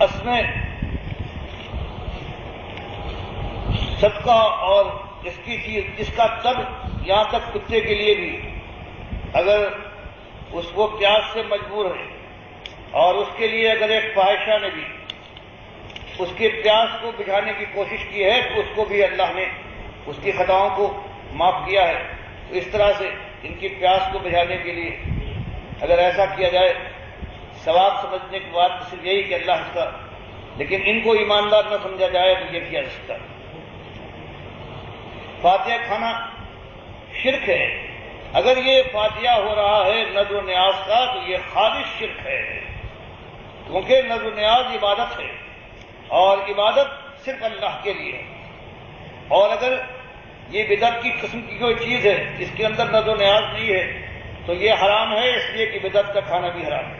اس میں صدقہ اور اس کی چیز، اس کا تب یہاں تک کتے کے لیے بھی اگر وہ پیاس سے مجبور ہے اور اس کے لیے اگر ایک فاحشہ نے بھی اس کے پیاس کو بجھانے کی کوشش کی ہے تو اس کو بھی اللہ نے اس کی خطاؤں کو معاف کیا ہے. تو اس طرح سے ان کی پیاس کو بجھانے کے لیے اگر ایسا کیا جائے، ثواب سمجھنے کی بات صرف یہی کہ اللہ اس کا، لیکن ان کو ایماندار نہ سمجھا جائے تو یہ کیا جا سکتا ہے. فاتحہ کھانا شرک ہے. اگر یہ فاتحہ ہو رہا ہے نذر و نیاز کا تو یہ خالص شرک ہے، کیونکہ نذر و نیاز عبادت ہے اور عبادت صرف اللہ کے لیے ہے. اور اگر یہ بدعت کی قسم کی کوئی چیز ہے جس کے اندر نذر و نیاز نہیں ہے تو یہ حرام ہے، اس لیے کہ بدعت کا کھانا بھی حرام ہے.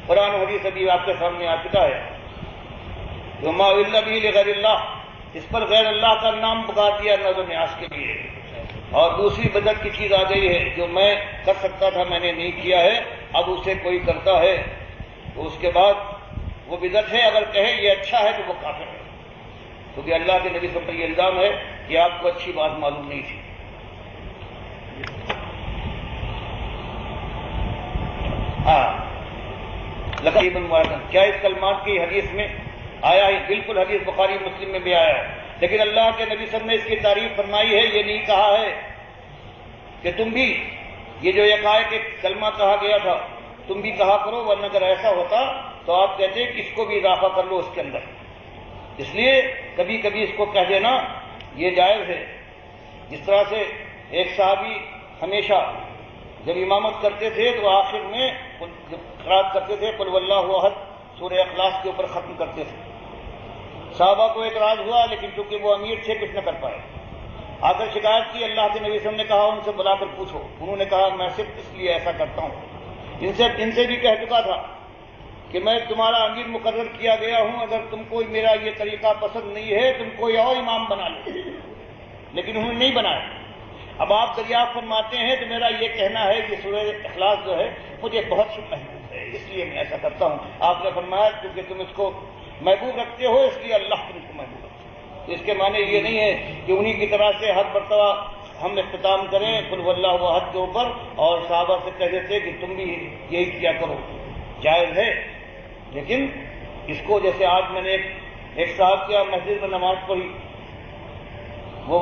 قرآن و حدیث ابھی آپ کے سامنے آ چکا ہے. وما الا به لغیر اللہ، اس پر غیر اللہ کا نام پکار دیا نذر و نیاز کے لیے. اور دوسری بدعت کی چیز آ گئی ہے جو میں کر سکتا تھا میں نے نہیں کیا ہے، اب اسے کوئی کرتا ہے تو اس کے بعد وہ بدعت ہے. اگر کہے یہ اچھا ہے تو وہ کافر ہے، کیونکہ اللہ کے نبی صلی اللہ علیہ وسلم پر یہ الزام ہے کہ آپ کو اچھی بات معلوم نہیں تھی. لقب مبارکن، کیا اس کلمات کی حدیث میں آیا ہے؟ بالکل، حدیث بخاری مسلم میں بھی آیا ہے، لیکن اللہ کے نبی صلی اللہ علیہ وسلم نے اس کی تعریف فرمائی ہے. یہ نہیں کہا ہے کہ تم بھی یہ جو یکایک ایک کلمہ کہا گیا تھا تم بھی کہا کرو، ورنہ اگر ایسا ہوتا تو آپ کہتے کہ اس کو بھی اضافہ کر لو اس کے اندر. اس لیے کبھی کبھی اس کو کہہ دینا یہ جائز ہے. جس طرح سے ایک صحابی ہمیشہ جب امامت کرتے تھے تو آخر میں جب قرات کرتے تھے قل واللہ احد سورہ اخلاص کے اوپر ختم کرتے تھے. صحابہ کو اعتراض ہوا لیکن چونکہ وہ امیر تھے کچھ نہ کر پائے. آ کر شکایت کی، اللہ کے نبی صلی اللہ علیہ وسلم نے کہا ان سے بلا کر پوچھو. انہوں نے کہا میں صرف اس لیے ایسا کرتا ہوں. ان سے بھی کہہ چکا تھا کہ میں تمہارا امیر مقرر کیا گیا ہوں، اگر تم کو میرا یہ طریقہ پسند نہیں ہے تم کوئی اور امام بنا لو، لیکن انہوں نے نہیں بنایا. اب آپ دریافت فرماتے ہیں تو میرا یہ کہنا ہے کہ سورہ اخلاص جو ہے مجھے بہت ہی محبوب ہے، اس لیے میں ایسا کرتا ہوں. آپ نے فرمایا کیونکہ تم اس کو محبوب رکھتے ہو اس لیے اللہ تم کو محبوب رکھتے ہو. تو اس کے معنی یہ نہیں ہے کہ انہی کی طرح سے ہر مرتبہ ہم اختتام کریں قل واللہ احد کے اوپر اور صحابہ سے کہہ دیتے کہ تم بھی یہی کیا کرو. جائز ہے، لیکن اس کو جیسے آج میں نے ایک صاحب کیا مسجد میں نماز پڑھی، وہ